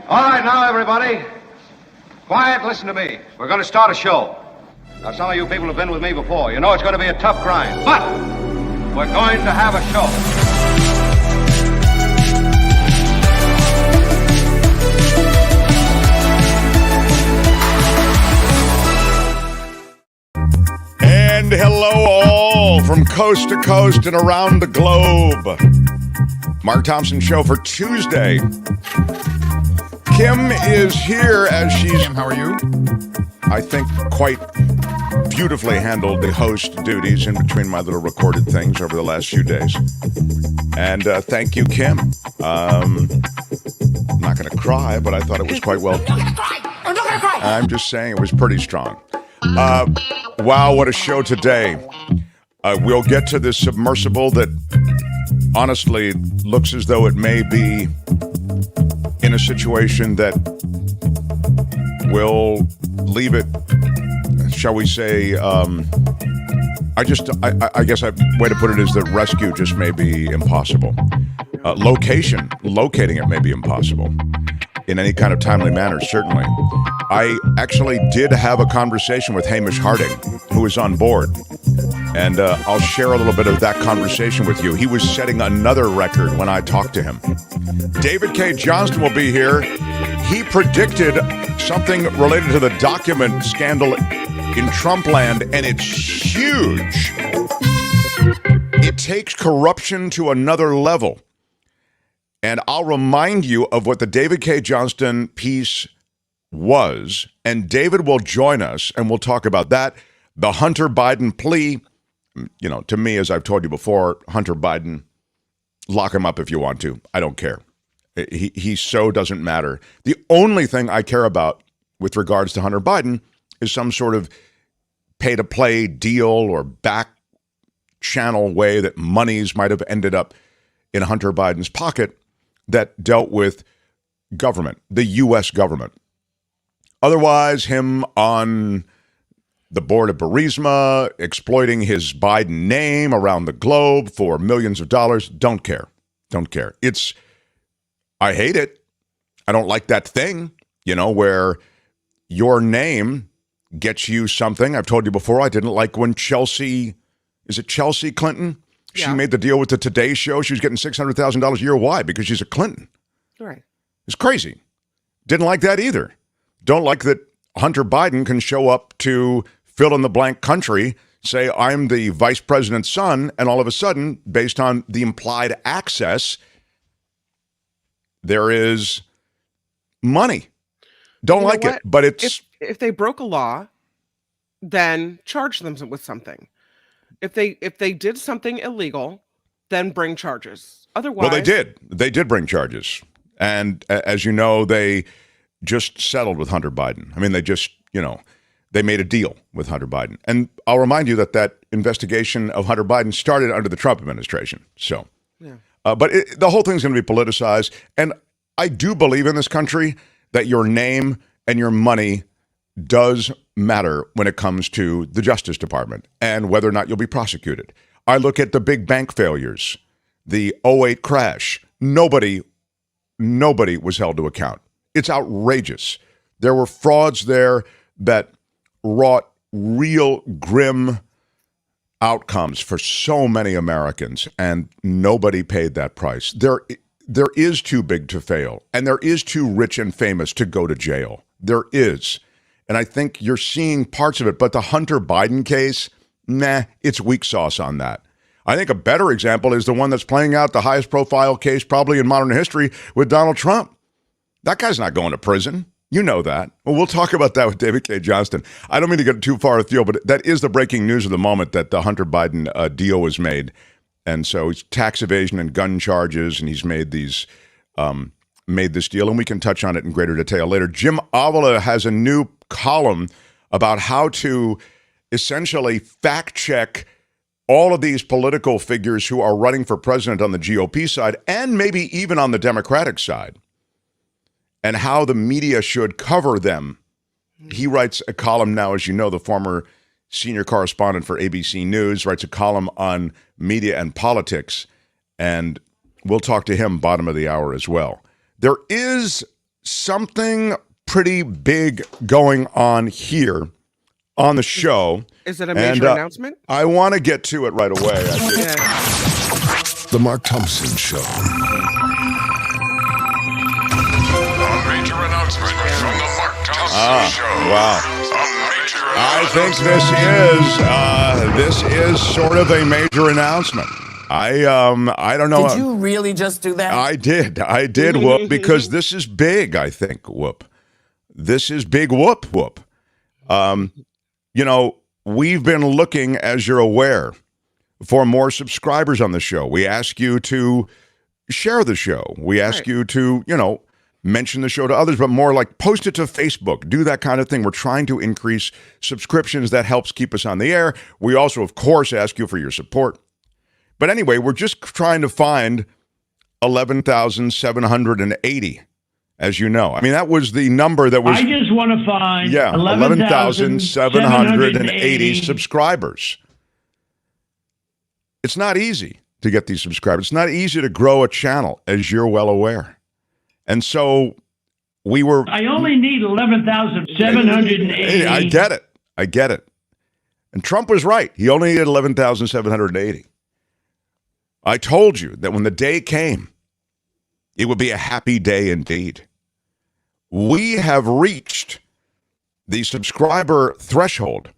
All right, now, everybody. Quiet, listen to me. We're going to start a show. Now, some of you people have been with me before. You know it's going to be a tough grind, but we're going to have a show. And hello all from coast to coast and around the globe. Mark Thompson Show for Tuesday. Kim is here as she's... Kim, how are you? I think quite beautifully handled the host duties in between my little recorded things over the last few days. And thank you, Kim. I'm not going to cry, but I thought it was quite well... I'm not going to cry! I'm not going to cry! I'm just saying it was pretty strong. Wow, what a show today. We'll get to this submersible that honestly looks as though it may be in a situation that will leave it, shall we say, I guess a way to put it is that rescue just may be impossible. Locating it may be impossible in any kind of timely manner, certainly. I actually did have a conversation with Hamish Harding, who is on board, and I'll share a little bit of that conversation with you. He was setting another record when I talked to him. David Cay Johnston will be here. He predicted something related to the document scandal in Trump land, and it's huge. It takes corruption to another level. And I'll remind you of what the David Cay Johnston piece was, and David will join us, and we'll talk about that. The Hunter Biden plea, you know, to me, as I've told you before, Hunter Biden, lock him up if you want to. I don't care. He so doesn't matter. The only thing I care about with regards to Hunter Biden is some sort of pay-to-play deal or back channel way that monies might have ended up in Hunter Biden's pocket that dealt with government, the U.S. government. Otherwise, him on the board of Burisma, exploiting his Biden name around the globe for millions of dollars, don't care. Don't care. I hate it. I don't like that thing, you know, where your name gets you something. I've told you before, I didn't like when Chelsea Clinton? She made the deal with the Today Show. She was getting $600,000 a year. Why? Because she's a Clinton. Right. It's crazy. Didn't like that either. Don't like that Hunter Biden can show up to fill-in-the-blank country, say, I'm the vice president's son, and all of a sudden, based on the implied access, there is money. Don't like it, but it's... If they broke a law, then charge them with something. If they did something illegal, then bring charges. Otherwise... Well, they did. They did bring charges. And as you know, they just settled with Hunter Biden. I mean, they just, they made a deal with Hunter Biden. And I'll remind you that investigation of Hunter Biden started under the Trump administration. So, yeah. But the whole thing's going to be politicized. And I do believe in this country that your name and your money does matter when it comes to the Justice Department and whether or not you'll be prosecuted. I look at the big bank failures, the '08 crash. Nobody was held to account. It's outrageous. There were frauds there that wrought real grim outcomes for so many Americans, and nobody paid that price. There is too big to fail, and there is too rich and famous to go to jail. There is. And I think you're seeing parts of it. But the Hunter Biden case, it's weak sauce on that. I think a better example is the one that's playing out the highest profile case probably in modern history with Donald Trump. That guy's not going to prison. You know that. Well, we'll talk about that with David Cay Johnston. I don't mean to get too far afield, but that is the breaking news of the moment, that the Hunter Biden deal was made. And so it's tax evasion and gun charges, and he's made these made this deal, and we can touch on it in greater detail later. Jim Avila has a new column about how to essentially fact-check all of these political figures who are running for president on the GOP side and maybe even on the Democratic side, and how the media should cover them. He writes a column now, as you know, the former senior correspondent for ABC News, writes a column on media and politics, and we'll talk to him bottom of the hour as well. There is something pretty big going on here on the show. Is it a major announcement? I want to get to it right away. The Mark Thompson Show. A major announcement from the Mark Thompson Show. Wow. I think this is sort of a major announcement. I don't know. Did you really just do that? I did, Whoop, because this is big, I think, Whoop. This is big, Whoop. We've been looking, as you're aware, for more subscribers on the show. We ask you to share the show. We ask you to, mention the show to others, but more like post it to Facebook, do that kind of thing. We're trying to increase subscriptions. That helps keep us on the air. We also, of course, ask you for your support. But anyway, we're just trying to find 11,780, as you know. I mean, that was the number that was... I just want to find 11,780 subscribers. It's not easy to get these subscribers. It's not easy to grow a channel, as you're well aware. And so we were... I only need 11,780. I get it. And Trump was right. He only needed 11,780. I told you that when the day came, it would be a happy day indeed. We have reached the subscriber threshold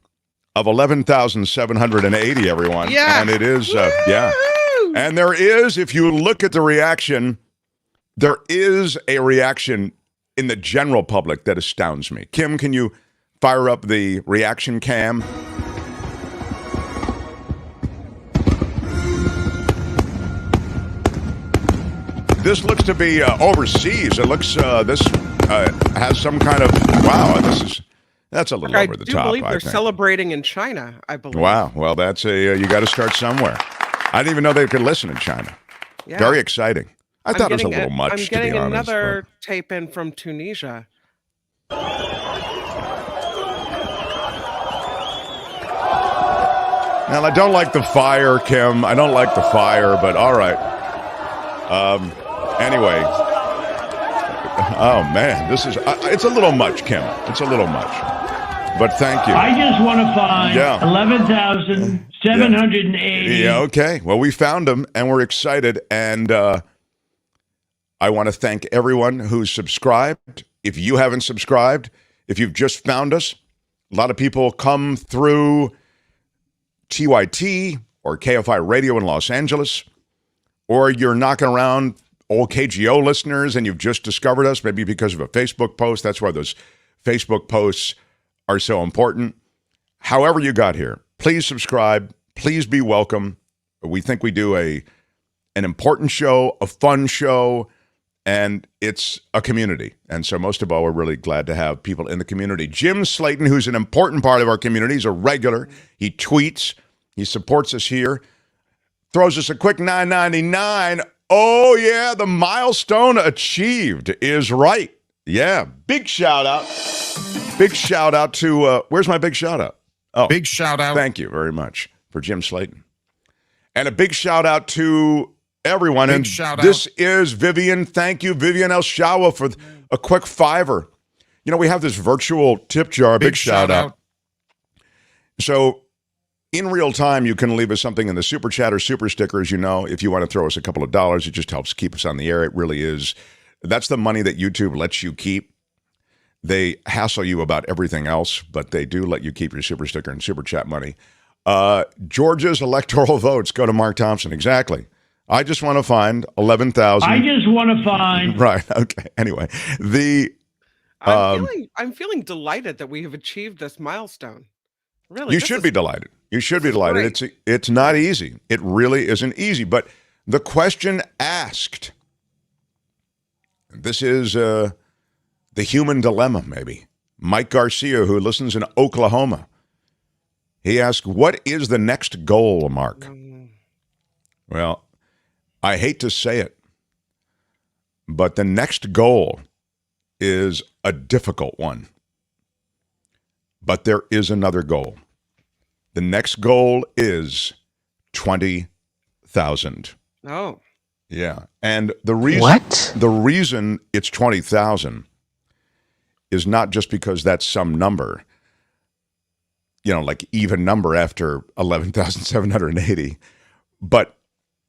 of 11,780, everyone. Yeah. And it is, And there is, if you look at the reaction, there is a reaction in the general public that astounds me. Kim, can you fire up the reaction cam? This looks to be overseas. It looks, this has some kind of, that's a little over the top, I believe they're think. Celebrating in China, I believe. Wow. Well, that's you got to start somewhere. I didn't even know they could listen in China. Yeah. Very exciting. I thought it was a little much, I'm getting to be honest, another tape in from Tunisia. Now, I don't like the fire, Kim. I don't like the fire, but all right. Anyway. Oh, man. This is... it's a little much, Kim. It's a little much. But thank you. I just want to find 11,780. Yeah, okay. Well, we found them, and we're excited. And I want to thank everyone who's subscribed. If you haven't subscribed, if you've just found us, a lot of people come through TYT or KFI Radio in Los Angeles, or you're knocking around old KGO listeners and you've just discovered us, maybe because of a Facebook post. That's why those Facebook posts are so important. However you got here, please subscribe. Please be welcome. We think we do an important show, a fun show, and it's a community. And so most of all, we're really glad to have people in the community. Jim Slayton, who's an important part of our community, he's a regular. He tweets. He supports us here. Throws us a quick $9.99. Oh, yeah, the milestone achieved is right. Yeah, big shout out. Big shout out to, where's my big shout out? Oh, Big shout out. thank you very much for Jim Slayton. And a big shout out to everyone. Big and shout this is Vivian. Thank you, Vivian El Shawa, for a quick $5. You know, we have this virtual tip jar. Big shout out. So in real time, you can leave us something in the super chat or super sticker, as you know. If you want to throw us a couple of dollars, it just helps keep us on the air. It really is. That's the money that YouTube lets you keep. They hassle you about everything else, but they do let you keep your super sticker and super chat money. Georgia's electoral votes go to Mark Thompson. Exactly. I just want to find 11,000. I just want to find. Right. Okay. Anyway, I'm feeling delighted that we have achieved this milestone. Really, you should be delighted. You should be delighted. It's not easy. It really isn't easy. But the question asked, this is the human dilemma, maybe. Mike Garcia, who listens in Oklahoma, he asked, what is the next goal, Mark? Well, I hate to say it, but the next goal is a difficult one. But there is another goal. The next goal is 20,000. Oh. Yeah. And the reason it's 20,000 is not just because that's some number, like even number after 11,780, but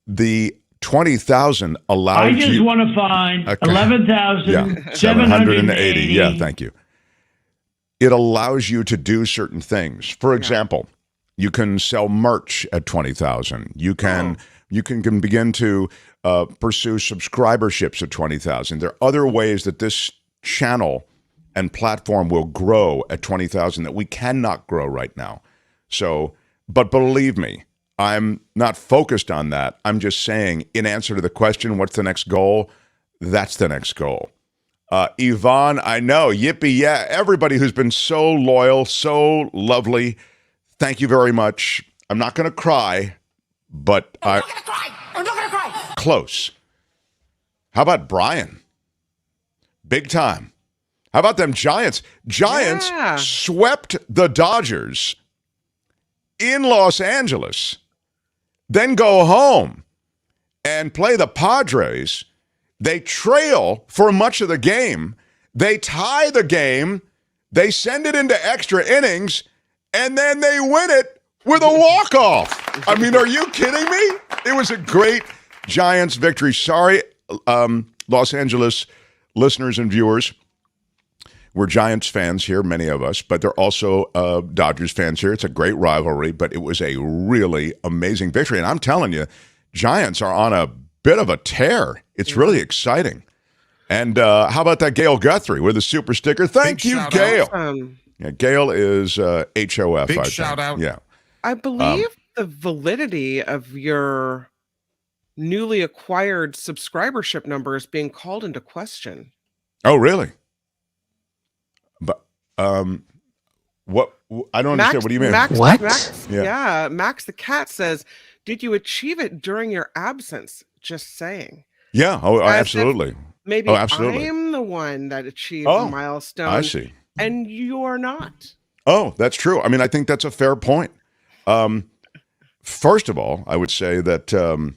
the 20,000 allows you. I just want to find Okay. 11,780. Yeah, thank you. It allows you to do certain things. For example, you can sell merch at 20,000. You can begin to pursue subscriberships at 20,000. There are other ways that this channel and platform will grow at 20,000 that we cannot grow right now. So, but believe me, I'm not focused on that. I'm just saying, in answer to the question, what's the next goal? That's the next goal. Yvonne, I know, yippee, yeah. Everybody who's been so loyal, so lovely, thank you very much. I'm not going to cry, but I'm not going to cry. Close. How about Brian? Big time. How about them Giants? Giants swept the Dodgers in Los Angeles, then go home and play the Padres. They trail for much of the game. They tie the game. They send it into extra innings, and then they win it with a walk-off. I mean, are you kidding me? It was a great Giants victory. Sorry, Los Angeles listeners and viewers. We're Giants fans here, many of us, but they're also Dodgers fans here. It's a great rivalry, but it was a really amazing victory. And I'm telling you, Giants are on a bit of a tear. It's really exciting. And how about that Gail Guthrie with a super sticker? Thank you, Gail. Yeah, Gail is HOF. Big shout out. Yeah. I believe the validity of your newly acquired subscribership number is being called into question. Oh, really? But what? I don't understand. What do you mean? Max, What? Max, yeah, Max the cat says, "Did you achieve it during your absence?" Just saying. Yeah. Oh, As if absolutely. Maybe absolutely. I'm the one that achieved the milestone. I see. And you're not. Oh, that's true. I mean, I think that's a fair point. First of all, I would say that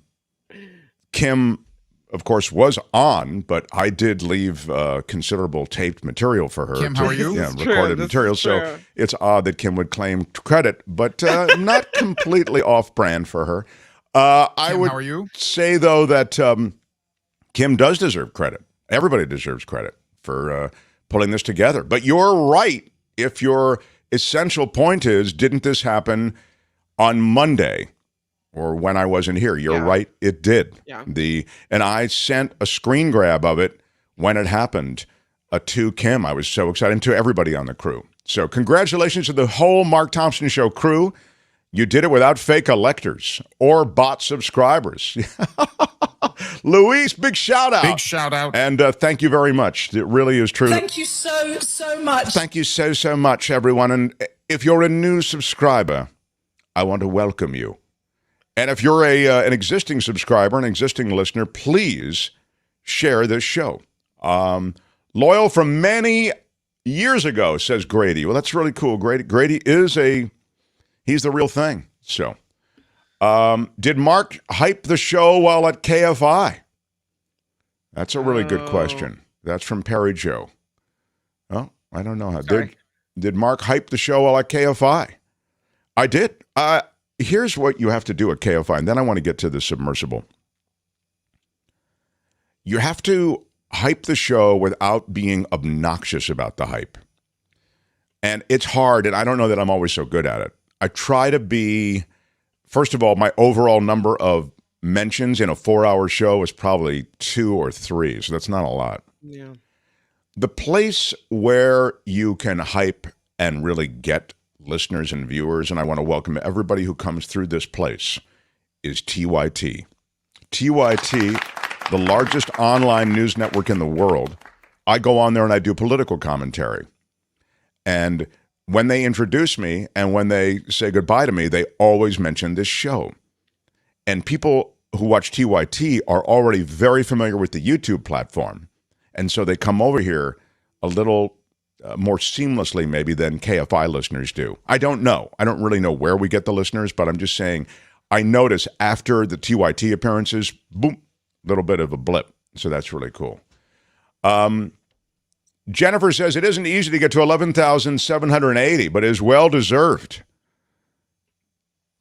Kim, of course, was on, but I did leave considerable taped material for her. Kim, how are you? Yeah, This is recorded true. material. This is So true. it's odd that Kim would claim credit, but not completely off-brand for her. I Kim, would how are you? say, though, that Kim does deserve credit. Everybody deserves credit for pulling this together. But you're right. If your essential point is, didn't this happen on Monday or when I wasn't here? You're right. It did. Yeah. And I sent a screen grab of it when it happened to Kim. I was so excited, and to everybody on the crew. So congratulations to the whole Mark Thompson Show crew. You did it without fake electors or bot subscribers. Luis, big shout out. Big shout out. And thank you very much. It really is true. Thank you so much. Thank you so much, everyone. And if you're a new subscriber, I want to welcome you. And if you're an existing subscriber, an existing listener, please share this show. Loyal from many years ago, says Grady. Well, that's really cool. Grady is he's the real thing. So, did Mark hype the show while at KFI? That's a really good question. That's from Perry Joe. Oh, I don't know how. Did Mark hype the show while at KFI? I did. Here's what you have to do at KFI, and then I want to get to the submersible. You have to hype the show without being obnoxious about the hype. And it's hard, and I don't know that I'm always so good at it. I try to be, first of all, my overall number of mentions in a 4-hour show is probably 2 or 3, so that's not a lot. Yeah. The place where you can hype and really get listeners and viewers, and I want to welcome everybody who comes through this place, is TYT. TYT, the largest online news network in the world. I go on there and I do political commentary. And when they introduce me and when they say goodbye to me, they always mention this show. And people who watch TYT are already very familiar with the YouTube platform. And so they come over here a little more seamlessly maybe than KFI listeners do. I don't know. I don't really know where we get the listeners, but I'm just saying I notice after the TYT appearances, boom, little bit of a blip. So that's really cool. Jennifer says it isn't easy to get to 11,780, but is well-deserved.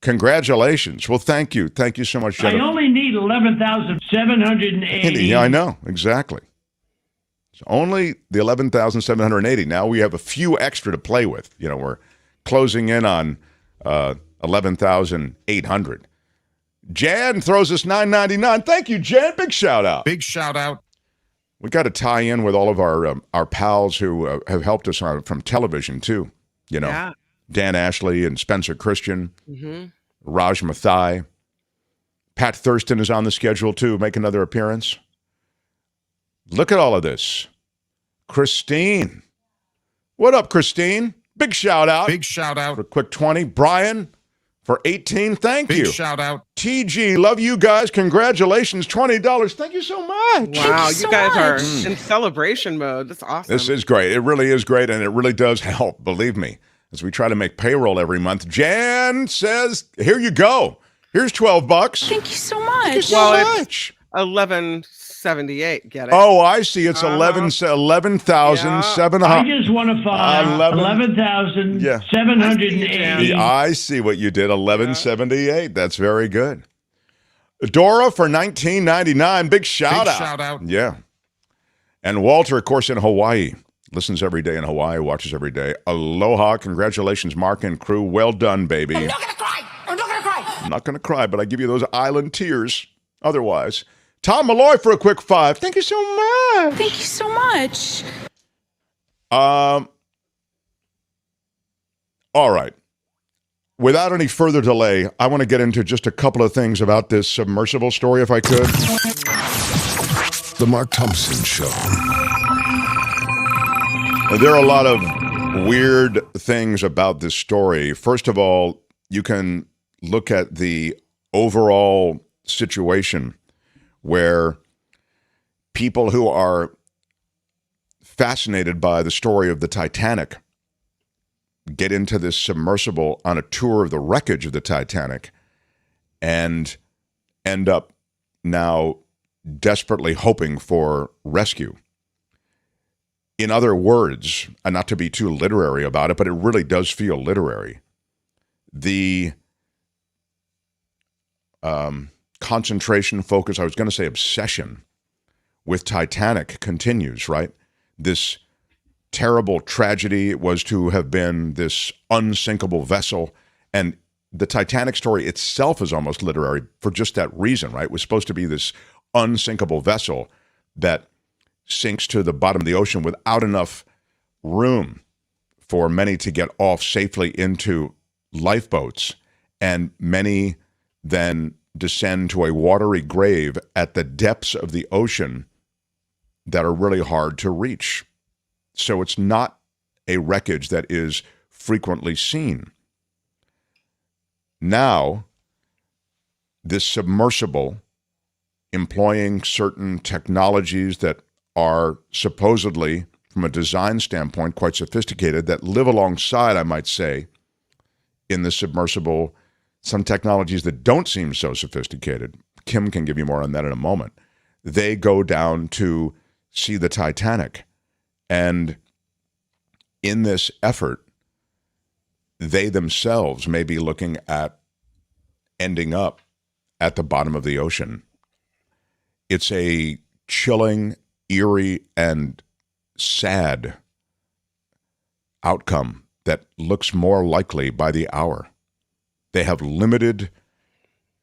Congratulations. Well, thank you. Thank you so much, Jennifer. I only need 11,780. Yeah, I know. Exactly. It's only the 11,780. Now we have a few extra to play with. You know, we're closing in on 11,800. Jan throws us $9.99. Thank you, Jan. Big shout out. Big shout out. We got to tie in with all of our pals who have helped us from television too. You know, Yeah. Dan Ashley and Spencer Christian, Mm-hmm. Raj Mathai. Pat Thurston is on the schedule too, make another appearance. Look at all of this. Christine. What up, Christine? Big shout out. Big shout out. For a quick 20. Brian for 18. Thank Big you. shout out. TG, love you guys. Congratulations. $20. Thank you so much. Wow, you guys are much. in celebration mode. That's awesome. This is great. It really is great, and it really does help, believe me, as we try to make payroll every month. Jan says, here you go. Here's $12. Thank you so much. Thank you so Well, much. 1178. Get it? Oh, I see. It's 11,700. I just want to find 11,780. Yeah, I see what you did. 1178. That's very good. Dora for $19.99. Big shout Big out. shout out. Yeah. And Walter, of course, in Hawaii. Listens every day in Hawaii, watches every day. Aloha. Congratulations, Mark and crew. Well done, baby. I'm not gonna cry. I'm not gonna cry. I'm not going to cry, but I give you those island tears otherwise. Tom Malloy for a quick $5. Thank you so much. Thank you so much. All right. Without any further delay, I want to get into just a couple of things about this submersible story, if I could. The Mark Thompson Show. There are a lot of weird things about this story. First of all, you can look at the overall situation where people who are fascinated by the story of the Titanic get into this submersible on a tour of the wreckage of the Titanic and end up now desperately hoping for rescue. In other words, and not to be too literary about it, but it really does feel literary, the concentration, focus, I was going to say obsession with Titanic continues, right? This terrible tragedy was to have been this unsinkable vessel. And the Titanic story itself is almost literary for just that reason, right? It was supposed to be this unsinkable vessel that sinks to the bottom of the ocean without enough room for many to get off safely into lifeboats. And many then descend to a watery grave at the depths of the ocean that are really hard to reach. So it's not a wreckage that is frequently seen. Now, this submersible, employing certain technologies that are supposedly, from a design standpoint, quite sophisticated, that live alongside, I might say, in the submersible, some technologies that don't seem so sophisticated. Kim can give you more on that in a moment. They go down to see the Titanic. And in this effort, they themselves may be looking at ending up at the bottom of the ocean. It's a chilling, eerie, and sad outcome that looks more likely by the hour. They have limited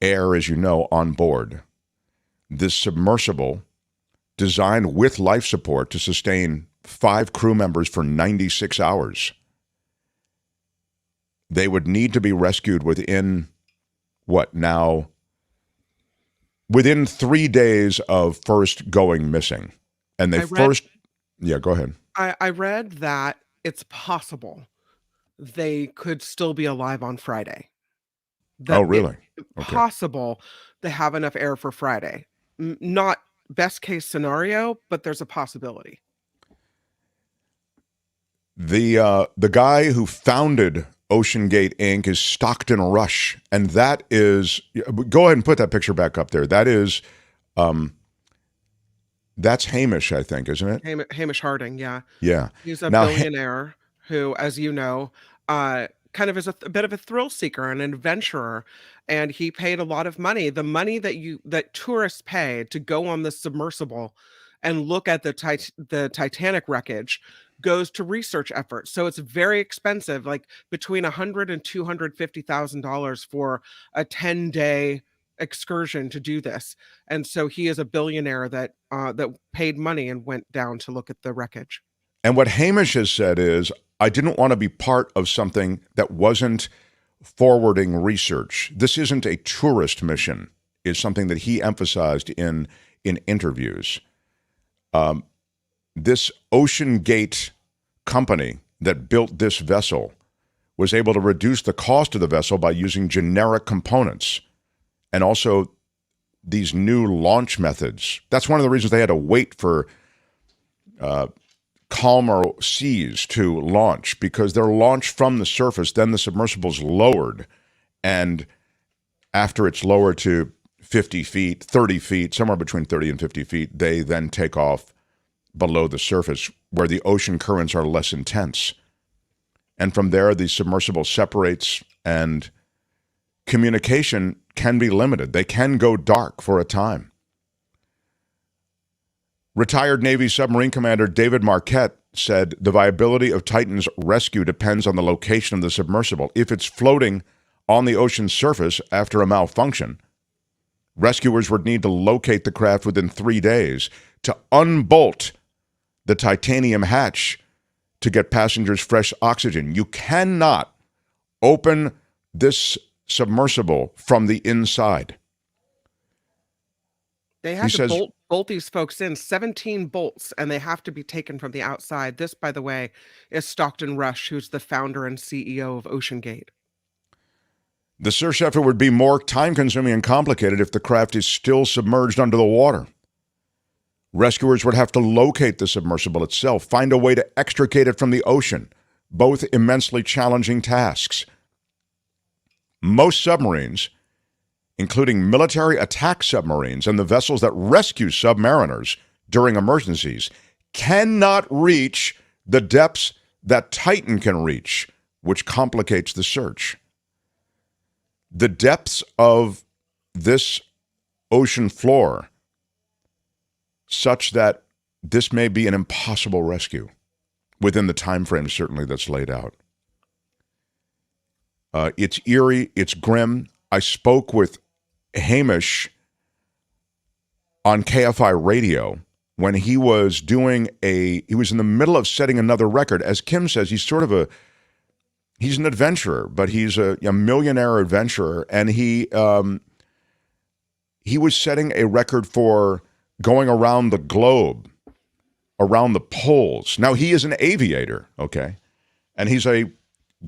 air, as you know, on board. This submersible, designed with life support to sustain 5 crew members for 96 hours. They would need to be rescued within, within 3 days of first going missing. And they yeah, go ahead. I read that it's possible they could still be alive on Friday. Oh, really? Okay. Possible they have enough air for Friday. Not best case scenario, but there's a possibility. The guy who founded OceanGate Inc. is Stockton Rush, and that is, go ahead and put that picture back up there. That That's Hamish, I think, isn't it? Hamish Harding, yeah. Yeah. He's a Now, billionaire who, as you know, kind of is a bit of a thrill seeker, an adventurer, and he paid a lot of money. The money that tourists pay to go on the submersible and look at the Titanic wreckage goes to research efforts. So it's very expensive, like between $100,000 and $250,000 for a 10-day excursion to do this. And so he is a billionaire that paid money and went down to look at the wreckage. and what Hamish has said is, I didn't want to be part of something that wasn't forwarding research. This isn't a tourist mission, is something that he emphasized in interviews. This Ocean Gate company that built this vessel was able to reduce the cost of the vessel by using generic components and also these new launch methods. That's one of the reasons they had to wait for calmer seas to launch, because they're launched from the surface, then the submersible's lowered, and after it's lowered to 50 feet, 30 feet, somewhere between 30 and 50 feet, they then take off below the surface where the ocean currents are less intense. And from there, the submersible separates and communication can be limited. They can go dark for a time. Retired Navy submarine commander David Marquette said the viability of Titan's rescue depends on the location of the submersible. If it's floating on the ocean's surface after a malfunction, rescuers would need to locate the craft within 3 days to unbolt the titanium hatch to get passengers fresh oxygen. You cannot open this submersible from the inside. They have to bolt these folks in, 17 bolts, and they have to be taken from the outside. This, by the way, is Stockton Rush, who's the founder and CEO of Ocean Gate. The search effort would be more time-consuming and complicated if the craft is still submerged under the water. Rescuers would have to locate the submersible itself, find a way to extricate it from the ocean, both immensely challenging tasks. Most submarines, including military attack submarines and the vessels that rescue submariners during emergencies, cannot reach the depths that Titan can reach, which complicates the search. The depths of this ocean floor, such that this may be an impossible rescue within the time frame, certainly, that's laid out. It's eerie, it's grim. I spoke with Hamish on KFI radio when he was he was in the middle of setting another record. As Kim says, he's an adventurer, but he's a millionaire adventurer, and he was setting a record for going around the globe, around the poles. Now, he is an aviator, okay? And he's a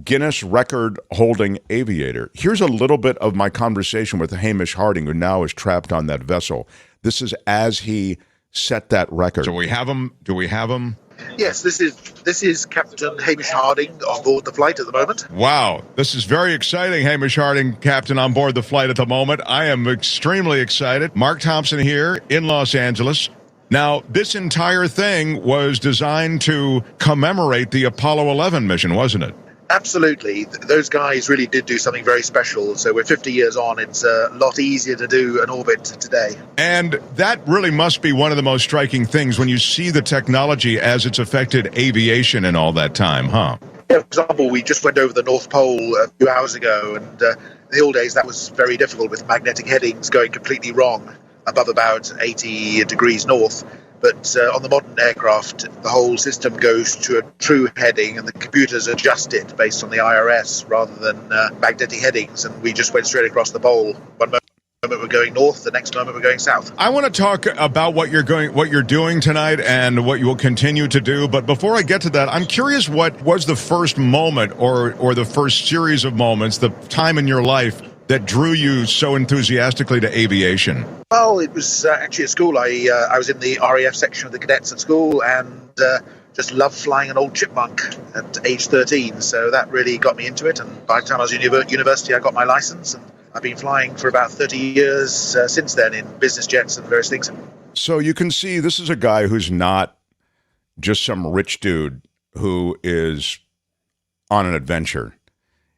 Guinness record-holding aviator. Here's a little bit of my conversation with Hamish Harding, who now is trapped on that vessel. This is as he set that record. So we have him. Do we have him? Yes, this is Captain Hamish Harding on board the flight at the moment. Wow, this is very exciting. Hamish Harding, captain on board the flight at the moment. I am extremely excited. Mark Thompson here in Los Angeles. Now, this entire thing was designed to commemorate the Apollo 11 mission, wasn't it? Absolutely. Those guys really did do something very special. So we're 50 years on. It's a lot easier to do an orbit today. And that really must be one of the most striking things when you see the technology as it's affected aviation in all that time, huh? Yeah, for example, we just went over the North Pole a few hours ago, and in the old days that was very difficult with magnetic headings going completely wrong above about 80 degrees north. But on the modern aircraft, the whole system goes to a true heading, and the computers adjust it based on the IRS rather than magnetic headings. And we just went straight across the pole. One moment we're going north, the next moment we're going south. I want to talk about what you're doing tonight and what you will continue to do. But before I get to that, I'm curious, what was the first moment or the first series of moments, the time in your life that drew you so enthusiastically to aviation? Well, it was actually at school. I was in the RAF section of the cadets at school, and just loved flying an old chipmunk at age 13. So that really got me into it. And by the time I was in university, I got my license, and I've been flying for about 30 years since then in business jets and various things. So you can see this is a guy who's not just some rich dude who is on an adventure.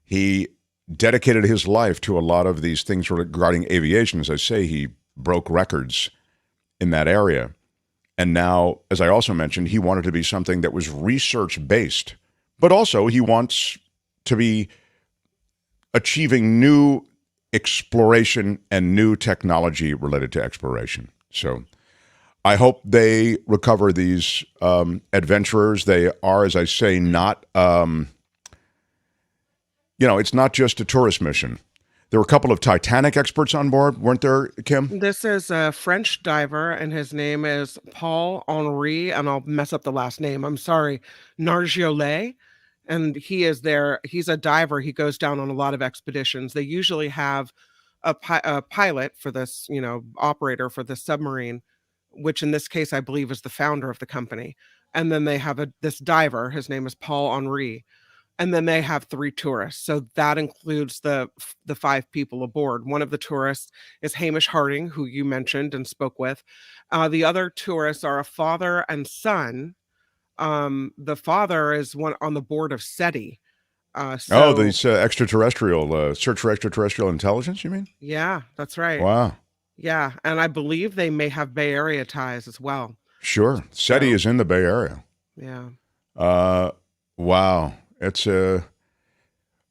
He dedicated his life to a lot of these things regarding aviation. As I say, he broke records in that area. And now, as I also mentioned, he wanted to be something that was research-based, but also he wants to be achieving new exploration and new technology related to exploration. So I hope they recover these adventurers. They are, as I say, not, it's not just a tourist mission. There were a couple of Titanic experts on board, weren't there, Kim? This is a French diver, and his name is Paul Henri, and I'll mess up the last name. I'm sorry, Nargiolet. And he is there. He's a diver. He goes down on a lot of expeditions. They usually have a pilot for this, operator for the submarine, which in this case, I believe is the founder of the company. And then they have this diver. His name is Paul Henri. And then they have 3 tourists. So that includes the 5 people aboard. One of the tourists is Hamish Harding, who you mentioned and spoke with. The other tourists are a father and son. The father is one on the board of SETI. These extraterrestrial, search for extraterrestrial intelligence, you mean? Yeah, that's right. Wow. Yeah, and I believe they may have Bay Area ties as well. Sure. SETI is in the Bay Area. Yeah. Wow. It's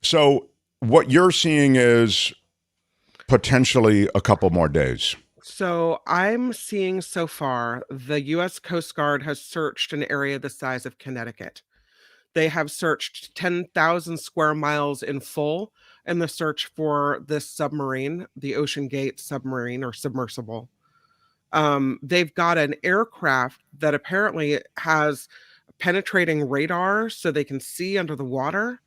so what you're seeing is potentially a couple more days. So I'm seeing so far the U.S. Coast Guard has searched an area the size of Connecticut. They have searched 10,000 square miles in full in the search for this submarine, the Ocean Gate submarine or submersible. They've got an aircraft that apparently has penetrating radar so they can see under the water.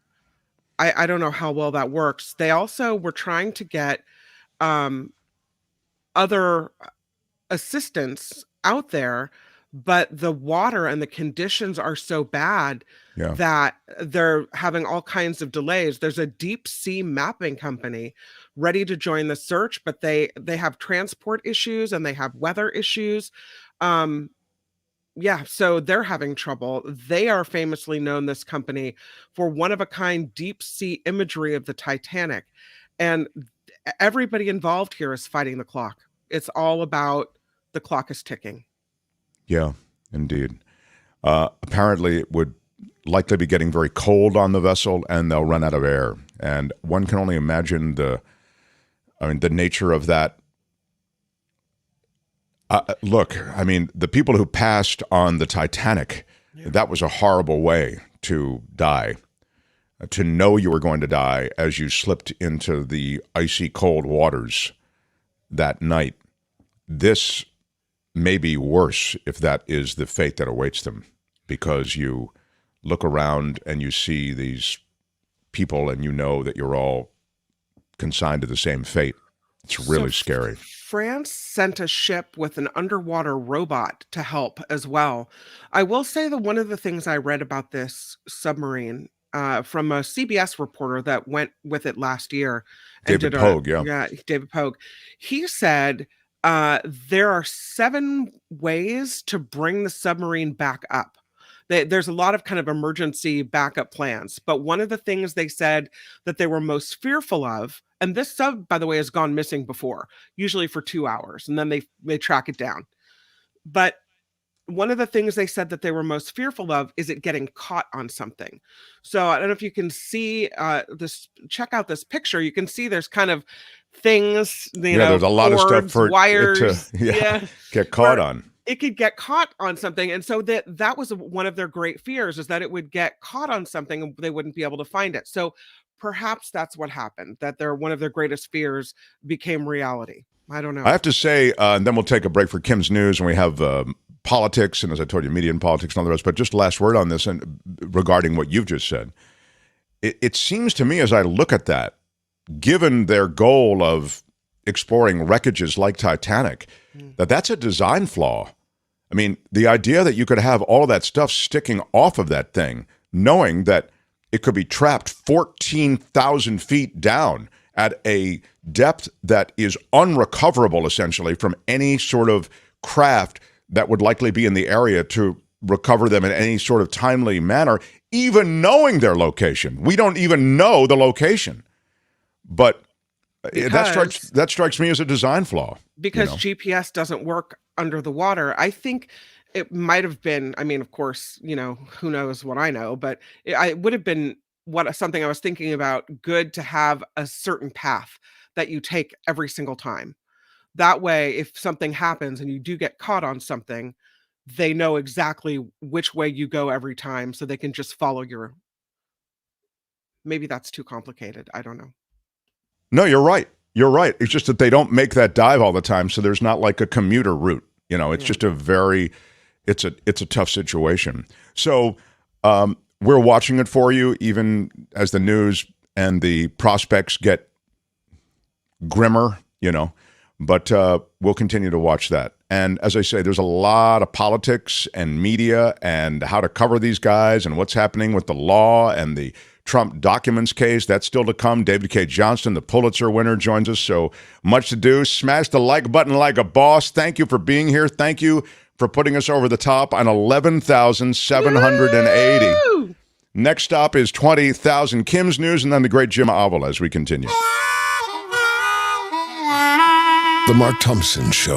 I don't know how well that works. They also were trying to get other assistance out there, but the water and the conditions are so bad that they're having all kinds of delays. There's a deep sea mapping company ready to join the search, but they have transport issues and they have weather issues. So they're having trouble. They are famously known, this company, for one-of-a-kind deep sea imagery of the Titanic. And everybody involved here is fighting the clock. It's all about the clock is ticking. Yeah, indeed. Apparently, it would likely be getting very cold on the vessel, and they'll run out of air. And one can only imagine the nature of that. Look, the people who passed on the Titanic, that was a horrible way to die. To know you were going to die as you slipped into the icy cold waters that night. This may be worse if that is the fate that awaits them, because you look around and you see these people and you know that you're all consigned to the same fate. It's really scary. France sent a ship with an underwater robot to help as well. I will say that one of the things I read about this submarine from a CBS reporter that went with it last year. David Pogue, David Pogue. He said there are 7 ways to bring the submarine back up. There's a lot of kind of emergency backup plans, but one of the things they said that they were most fearful of, and this sub, by the way, has gone missing before, usually for 2 hours, and then they track it down. But one of the things they said that they were most fearful of is it getting caught on something. So I don't know if you can see this, check out this picture. You can see there's kind of things, there's a lot cords, of stuff for wires, it to get caught on. It could get caught on something. And so that was one of their great fears, is that it would get caught on something and they wouldn't be able to find it. So perhaps that's what happened, that one of their greatest fears became reality. I don't know. I have to say, and then we'll take a break for Kim's news, and we have politics, and as I told you, media and politics and all the rest. But just last word on this, and regarding what you've just said, it seems to me as I look at that, given their goal of exploring wreckages like Titanic, that's a design flaw. I mean, the idea that you could have all of that stuff sticking off of that thing, knowing that it could be trapped 14,000 feet down at a depth that is unrecoverable, essentially, from any sort of craft that would likely be in the area to recover them in any sort of timely manner, even knowing their location. We don't even know the location. But that strikes me as a design flaw. Because GPS doesn't work under the water. I think it might have been, I mean, of course, who knows what I know, but it would have been something I was thinking about, good to have a certain path that you take every single time. That way, if something happens and you do get caught on something, they know exactly which way you go every time, so they can just follow your. Maybe that's too complicated. I don't know. No, you're right. You're right. It's just that they don't make that dive all the time, so there's not like a commuter route. It's just it's a tough situation. So we're watching it for you, even as the news and the prospects get grimmer, but we'll continue to watch that. And as I say, there's a lot of politics and media and how to cover these guys and what's happening with the law and the Trump documents case. That's still to come. David Cay Johnston, the Pulitzer winner, joins us. So much to do. Smash the like button like a boss. Thank you for being here. Thank you for putting us over the top on 11,780. Woo! Next stop is 20,000 Kim's News, and then the great Jim Avila as we continue. The Mark Thompson Show.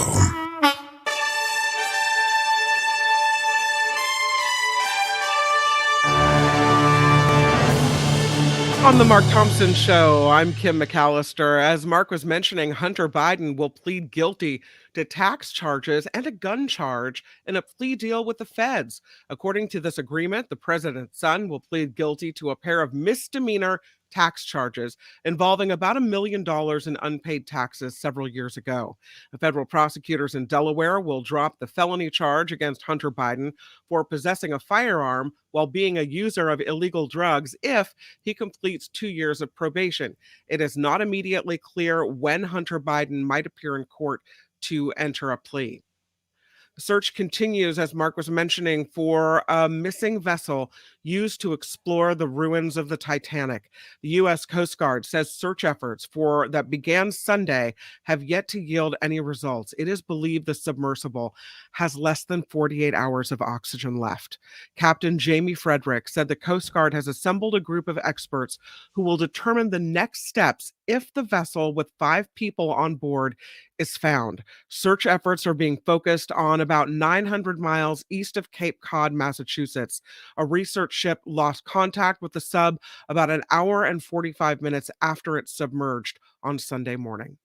On the Mark Thompson Show, I'm Kim McAllister. As Mark was mentioning, Hunter Biden will plead guilty to tax charges and a gun charge in a plea deal with the feds. According to this agreement, the president's son will plead guilty to a pair of misdemeanor tax charges involving about $1 million in unpaid taxes several years ago. The federal prosecutors in Delaware will drop the felony charge against Hunter Biden for possessing a firearm while being a user of illegal drugs if he completes 2 years of probation. It is not immediately clear when Hunter Biden might appear in court to enter a plea. The search continues, as Mark was mentioning, for a missing vessel used to explore the ruins of the Titanic. The U.S. Coast Guard says search efforts that began Sunday have yet to yield any results. It is believed the submersible has less than 48 hours of oxygen left. Captain Jamie Frederick said the Coast Guard has assembled a group of experts who will determine the next steps if the vessel with 5 people on board is found. Search efforts are being focused on about 900 miles east of Cape Cod, Massachusetts. A research ship lost contact with the sub about an hour and 45 minutes after it submerged on Sunday morning.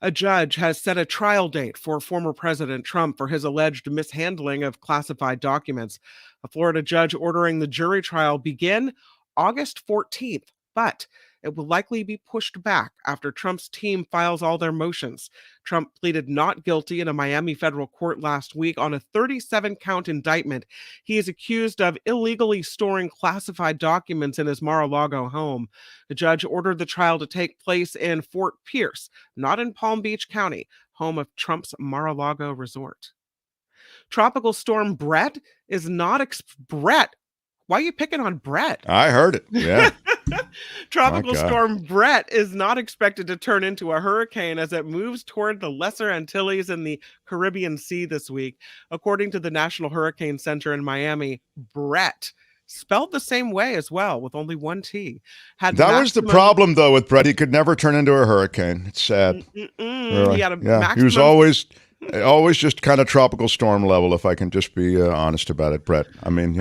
A judge has set a trial date for former President Trump for his alleged mishandling of classified documents. A Florida judge ordering the jury trial begin August 14th, but it will likely be pushed back after Trump's team files all their motions. Trump pleaded not guilty in a Miami federal court last week on a 37-count indictment. He is accused of illegally storing classified documents in his Mar-a-Lago home. The judge ordered the trial to take place in Fort Pierce, not in Palm Beach County, home of Trump's Mar-a-Lago resort. Tropical storm Brett is not Brett. Why are you picking on Brett? I heard it. Yeah. Tropical storm Brett is not expected to turn into a hurricane as it moves toward the Lesser Antilles and the Caribbean Sea this week. According to the National Hurricane Center in Miami, Brett, spelled the same way as well, with only one T. Was the problem, though, with Brett. He could never turn into a hurricane. It's sad. Really. He had a maximum. He was always just kind of tropical storm level, if I can just be honest about it, Brett. I mean,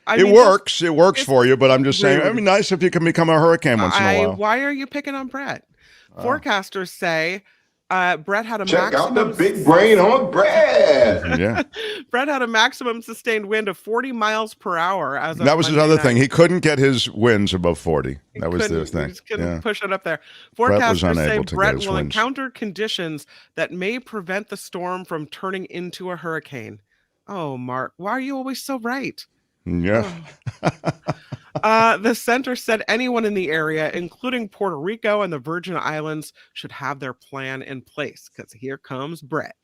it works. It works for you, but I'm just saying, it'd be nice if you can become a hurricane once in a while. Why are you picking on Brett? Forecasters say Brett had a Check maximum. out the big brain on Brett. Yeah. Brett had a maximum sustained wind of 40 miles per hour. That was another thing. He couldn't get his winds above 40. That was the thing. He just couldn't push it up there. Brett was Forecasters unable say to Brett get his will winds. encounter conditions that may prevent the storm from turning into a hurricane. Oh, Mark, why are you always so right? Yeah. The center said anyone in the area, including Puerto Rico and the Virgin Islands, should have their plan in place, because here comes Brett.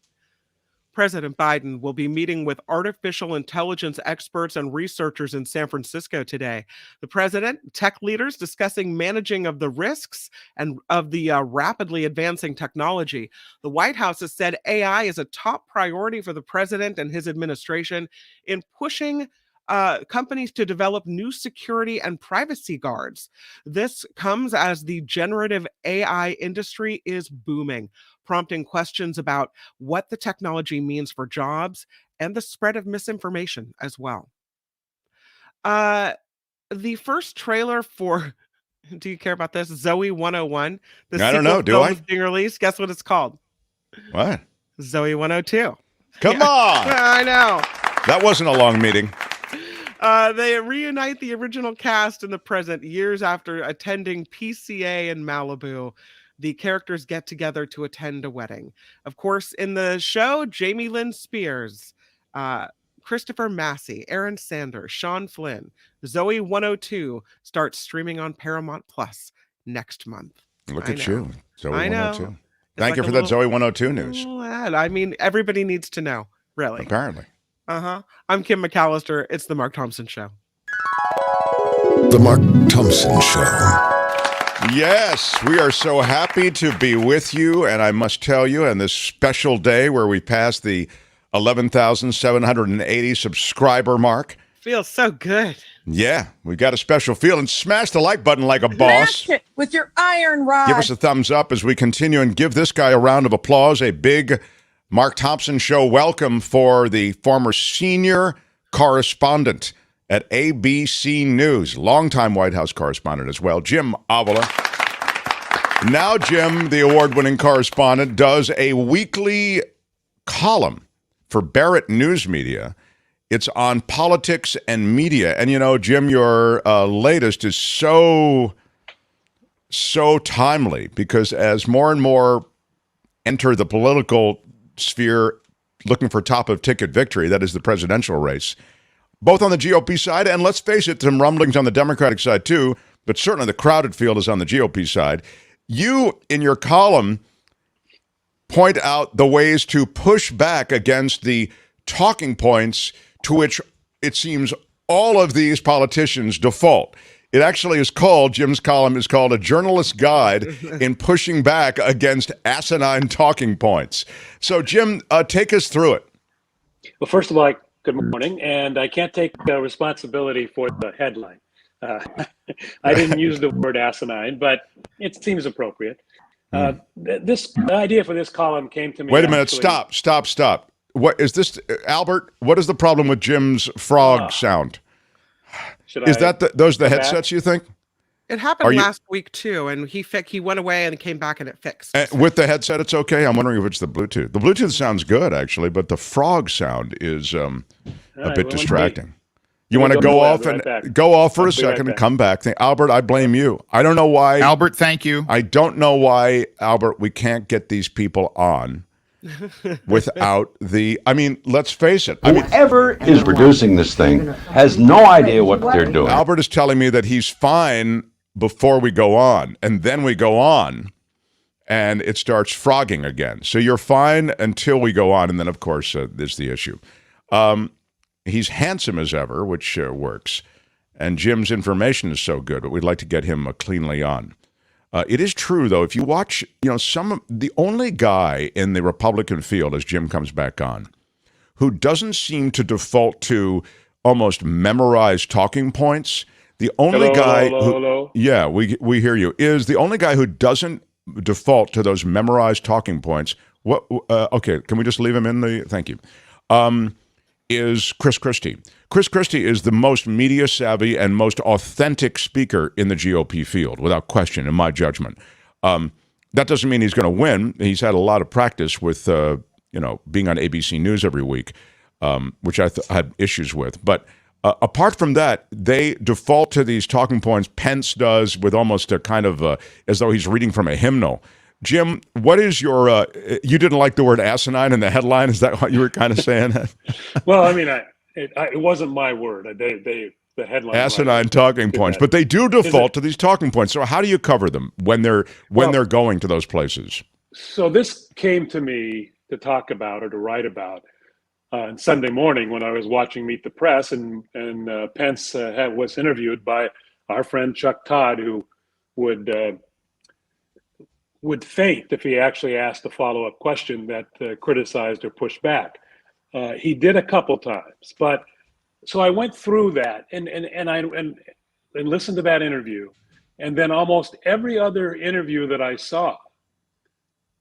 President Biden will be meeting with artificial intelligence experts and researchers in San Francisco today. The president, tech leaders discussing managing of the risks and of the rapidly advancing technology. The White House has said AI is a top priority for the president and his administration in pushing companies to develop new security and privacy guards. This comes as the generative AI industry is booming, prompting questions about what the technology means for jobs and the spread of misinformation as well. The first trailer for, do you care about this? Zoe 101. The I don't know. Do film I? is being released. Guess what it's called? What? Zoe 102. Come on. I know. That wasn't a long meeting. They reunite the original cast in the present years after attending PCA in Malibu. The characters get together to attend a wedding. Of course, in the show, Jamie Lynn Spears, Christopher Massey, Aaron Sanders, Sean Flynn, Zoe 102 starts streaming on Paramount Plus next month. Look at you, Zoe I know. 102. Thank you for that Zoe 102 news. I mean, everybody needs to know, really. Apparently. I'm Kim McAllister. It's the Mark Thompson Show. The Mark Thompson Show. Yes, we are so happy to be with you, and I must tell you, on this special day where we passed the 11,780 subscriber mark. Feels so good. Yeah, we got a special feeling. Smash the like button like a boss. Smash it with your iron rod. Give us a thumbs up as we continue, and give this guy a round of applause. A big Mark Thompson Show welcome for the former senior correspondent at ABC News, longtime White House correspondent as well, Jim Avila. Now Jim, the award-winning correspondent, does a weekly column for Barrett News Media. It's on politics and media. And, you know, Jim, your latest is so timely, because as more and more enter the political sphere looking for top-of-ticket victory, that is the presidential race, both on the GOP side, and let's face it, some rumblings on the Democratic side too, but certainly the crowded field is on the GOP side. You, in your column, point out the ways to push back against the talking points to which it seems all of these politicians default. It actually is called, Jim's column is called A Journalist's Guide in Pushing Back Against Asinine Talking Points. So, Jim, take us through it. Well, first of all, good morning, and I can't take responsibility for the headline. I didn't use the word asinine, but it seems appropriate. This idea for this columm came to me. Wait a minute, stop. What is this, Albert? What is the problem with Jim's frog sound? Is that those the headsets, you think? It happened last week too, and he went away and came back and it fixed. With the headset, it's okay. I'm wondering if it's the Bluetooth. The Bluetooth sounds good actually, but the frog sound is a bit distracting. You want to go off for a second and come back. Albert, I blame you. I don't know why. Albert, thank you. I don't know why, Albert, we can't get these people on without let's face it. Whoever is producing this thing has no idea what they're doing. Albert is telling me that he's fine before we go on, and then we go on, and it starts frogging again. So you're fine until we go on, and then, of course, there's the issue. He's handsome as ever, which works, and Jim's information is so good, but we'd like to get him cleanly on. It is true, though, if you watch, the only guy in the Republican field, as Jim comes back on, who doesn't seem to default to almost memorized talking points, the only guy who, yeah, we hear you, is the only guy who doesn't default to those memorized talking points. Okay, can we just leave him in the, thank you, is Chris Christie. Chris Christie is the most media savvy and most authentic speaker in the GOP field, without question, in my judgment. That doesn't mean he's going to win. He's had a lot of practice with, being on ABC News every week, which I had issues with. But apart from that, they default to these talking points. Pence does with almost a kind of as though he's reading from a hymnal. Jim, what is your, you didn't like the word asinine in the headline? Is that what you were kind of saying? Well, I mean, it wasn't my word. The headline. Asinine talking points, but they do default to these talking points. So how do you cover them when they're going to those places? So this came to me to talk about or to write about. On Sunday morning, when I was watching Meet the Press, and Pence was interviewed by our friend Chuck Todd, who would faint if he actually asked a follow-up question that criticized or pushed back. He did a couple times, but so I went through that and listened to that interview, and then almost every other interview that I saw,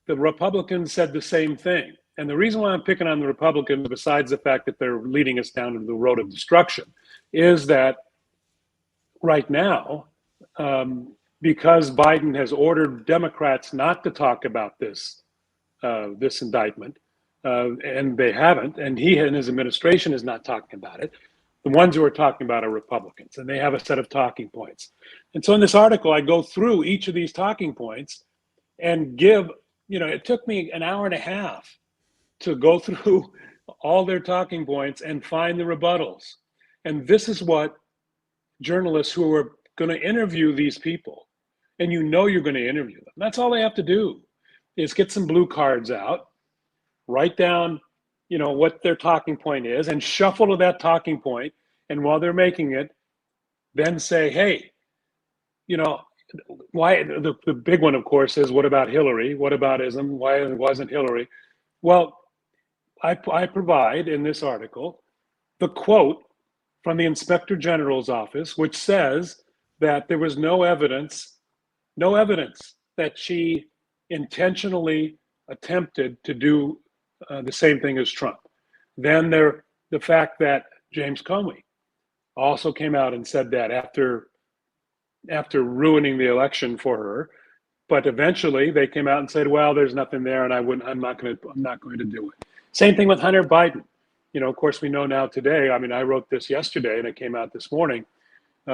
the Republicans said the same thing. And the reason why I'm picking on the Republicans, besides the fact that they're leading us down the road of destruction, is that right now, because Biden has ordered Democrats not to talk about this indictment, and they haven't, and he and his administration is not talking about it. The ones who are talking about are Republicans, and they have a set of talking points. And so in this article, I go through each of these talking points and give, it took me an hour and a half to go through all their talking points and find the rebuttals. And this is what journalists who are going to interview these people, and you're going to interview them. That's all they have to do is get some blue cards out, write down, what their talking point is, and shuffle to that talking point. And while they're making it, then say, hey, why the big one, of course, is what about Hillary? What about ism? Why wasn't Hillary? Well, I provide in this article the quote from the Inspector General's office, which says that there was no evidence that she intentionally attempted to do the same thing as Trump. Then the fact that James Comey also came out and said that after ruining the election for her, but eventually they came out and said, well, there's nothing there, and I'm not going to do it. Same thing with Hunter Biden. Of course, we know now today. I mean, I wrote this yesterday, and it came out this morning. We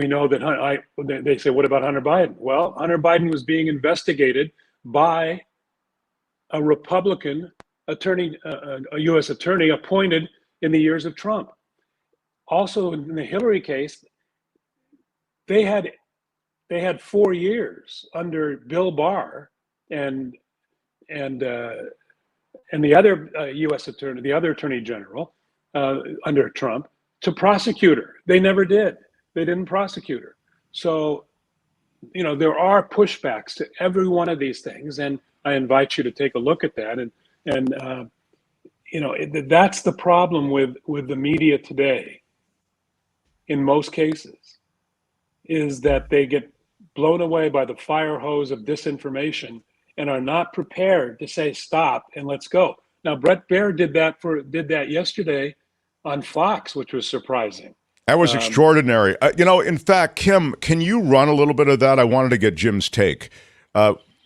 know that they say, what about Hunter Biden? Well, Hunter Biden was being investigated by a Republican attorney, a U.S. attorney appointed in the years of Trump. Also, in the Hillary case, they had 4 years under Bill Barr and the other U.S. attorney, the other attorney general under Trump, to prosecute her. They never did. They didn't prosecute her. So, there are pushbacks to every one of these things, and I invite you to take a look at that. And that's the problem with the media today. In most cases, is that they get blown away by the fire hose of disinformation and are not prepared to say stop and let's go. Now, Brett Baer did that yesterday on Fox, which was surprising. That was extraordinary. In fact, Kim, can you run a little bit of that? I wanted to get Jim's take.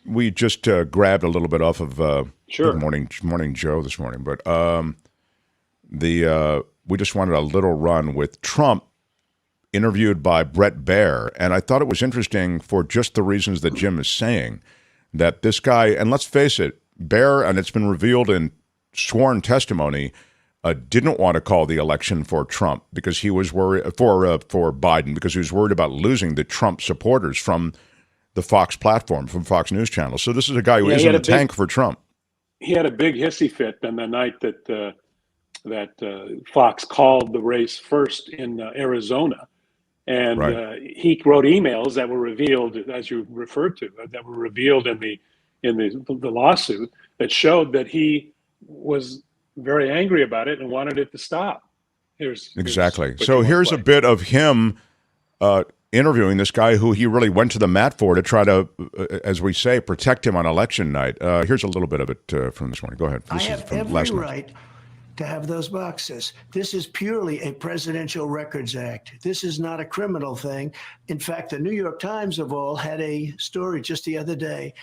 We just grabbed a little bit off of Sure. Morning Joe this morning, but we just wanted a little run with Trump interviewed by Brett Baer, and I thought it was interesting for just the reasons that Jim is saying, that this guy, and let's face it, Baer, and it's been revealed in sworn testimony, didn't want to call the election for Trump because he was worried for Biden because he was worried about losing the Trump supporters from the Fox platform, from Fox News Channel. So this is a guy who is in the tank for Trump. He had a big hissy fit on the night that Fox called the race first in Arizona. And right. He wrote emails that were revealed, as you referred to, that were revealed in the lawsuit that showed that he was very angry about it and wanted it to stop. Exactly. So here's a bit of him interviewing this guy who he really went to the mat for to try to, as we say, protect him on election night. Here's a little bit of it from this morning. Go ahead. I have every right to have those boxes. This is purely a Presidential Records Act. This is not a criminal thing. In fact, the New York Times of all had a story just the other day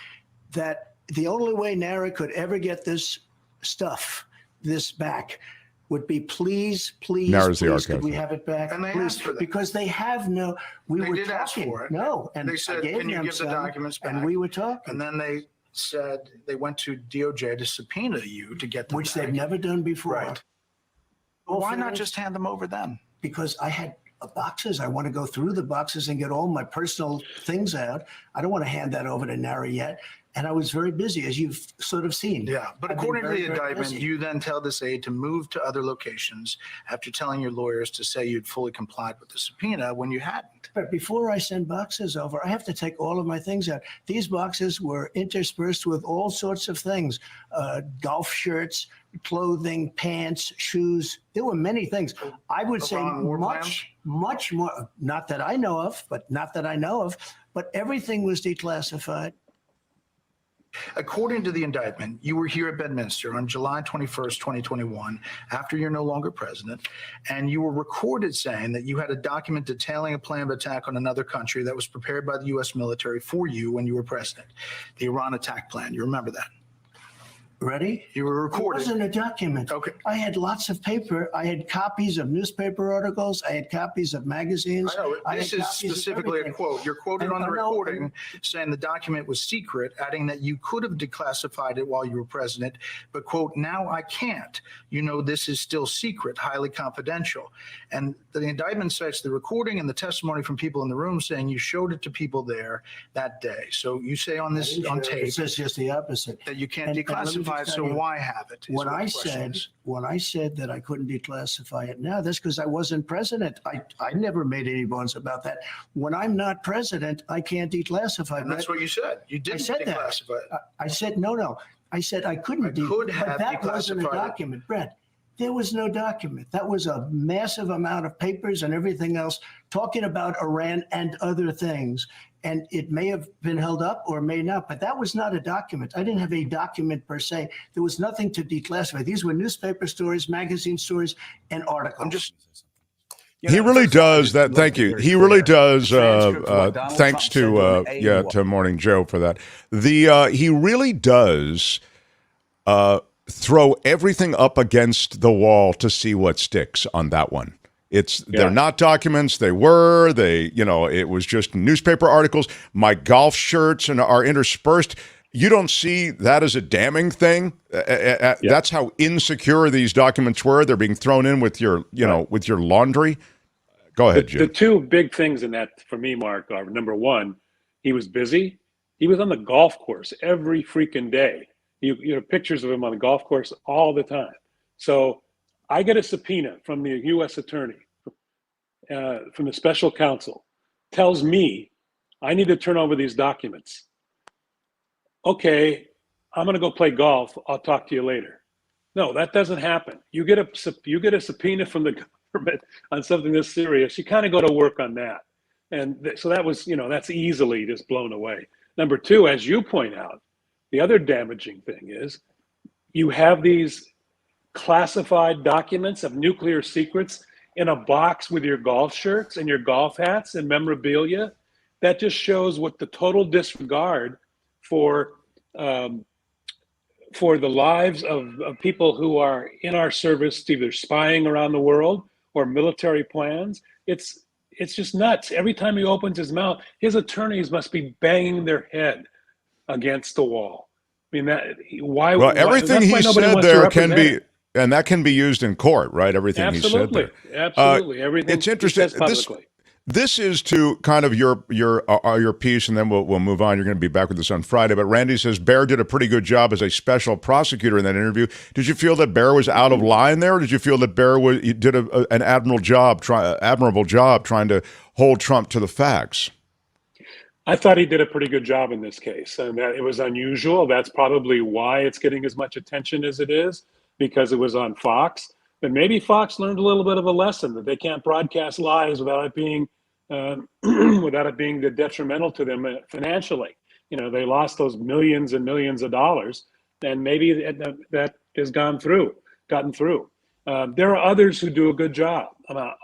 that the only way NARA could ever get this back would be please, could we have it back? And they please, asked for that. because they have no. They did ask for it. No, and they said, "Can you give the documents back?" And we were talking. And then they said they went to DOJ to subpoena you to get them which back. they've never done before. Right. Well, why not just hand them over then? Because I had boxes. I want to go through the boxes and get all my personal things out. I don't want to hand that over to NARA yet. And I was very busy, as you've sort of seen. Yeah, but I've been according to very, the very indictment, busy. you then tell this aide to move to other locations after telling your lawyers to say you'd fully complied with the subpoena when you hadn't. But before I send boxes over, I have to take all of my things out. These boxes were interspersed with all sorts of things, golf shirts, clothing, pants, shoes. There were many things. I would say much more, not that I know of, but everything was declassified. According to the indictment, you were here at Bedminster on July 21st, 2021, after you're no longer president, and you were recorded saying that you had a document detailing a plan of attack on another country that was prepared by the U.S. military for you when you were president, the Iran attack plan. You remember that? Ready? You were recorded. It wasn't a document. Okay. I had lots of paper. I had copies of newspaper articles. I had copies of magazines. I know. This had is copies of specifically a everything. quote. You're quoted on the recording saying the document was secret, adding that you could have declassified it while you were president, but, quote, now I can't. You know, this is still secret, highly confidential. And the indictment cites the recording and the testimony from people in the room saying you showed it to people there that day. So you say on this, on tape, It says just the opposite. that you can't And let me just declassify it, tell so you, why have it? is When what I the question said is. when I said that I couldn't declassify it now, that's because I wasn't president. I never made any bones about that. When I'm not president, I can't declassify. And that's what you said. You didn't said that. declassify it. I said no. I said I couldn't. could but have that wasn't a declassified it. document, Brett. There was no document. That was a massive amount of papers and everything else talking about Iran and other things. And it may have been held up or may not, but that was not a document. I didn't have a document per se. There was nothing to declassify. These were newspaper stories, magazine stories, and articles. He really does that. Thank you. He really does. Thanks to Morning Joe for that. He really does throw everything up against the wall to see what sticks on that one. They're not documents. It was just newspaper articles. My golf shirts are interspersed. You don't see that as a damning thing. That's how insecure these documents were. They're being thrown in with your laundry. Go ahead, Jim. The two big things in that for me, Mark, are number one, he was busy. He was on the golf course every freaking day. You know pictures of him on the golf course all the time. So I get a subpoena from the U.S. attorney, from the special counsel, tells me I need to turn over these documents. Okay, I'm going to go play golf. I'll talk to you later. No, that doesn't happen. You get a subpoena from the government on something this serious. You kind of go to work on that. And so that was, that's easily just blown away. Number two, as you point out, the other damaging thing is you have these classified documents of nuclear secrets in a box with your golf shirts and your golf hats and memorabilia. That just shows what the total disregard for the lives of people who are in our service, either spying around the world or military plans. It's just nuts. Every time he opens his mouth, his attorneys must be banging their head against the wall. I mean, everything he said there can be, and that can be used in court, right? Everything he said there. Absolutely. Everything. It's interesting. This is to kind of your piece, and then we'll move on. You're going to be back with us on Friday. But Randy says Bear did a pretty good job as a special prosecutor in that interview. Did you feel that Bear was out of line there, or did you feel that Bear did an admirable job trying to hold Trump to the facts? I thought he did a pretty good job in this case, and that it was unusual. That's probably why it's getting as much attention as it is, because it was on Fox. But maybe Fox learned a little bit of a lesson that they can't broadcast lies without it being detrimental to them financially. They lost those millions and millions of dollars, and maybe that has gotten through. There are others who do a good job.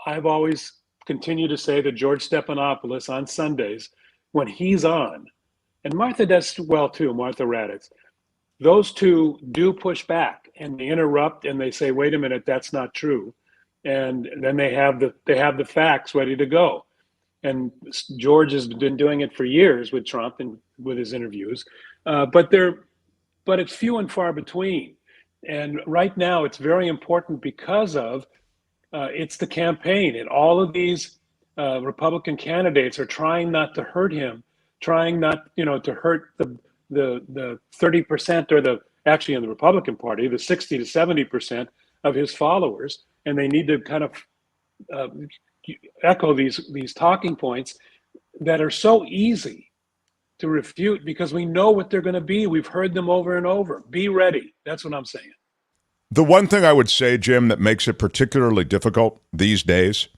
I've always continued to say that George Stephanopoulos on Sundays, when he's on, and Martha does well too, Martha Raddatz, those two do push back and they interrupt and they say, wait a minute, that's not true. And then they have the facts ready to go. And George has been doing it for years with Trump and with his interviews, but it's few and far between. And right now it's very important because of it's the campaign, and all of these Republican candidates are trying not to hurt him, trying not to hurt the 30% or actually in the Republican Party, the 60 to 70% of his followers, and they need to kind of echo these talking points that are so easy to refute because we know what they're going to be. We've heard them over and over. Be ready. That's what I'm saying. The one thing I would say, Jim, that makes it particularly difficult these days,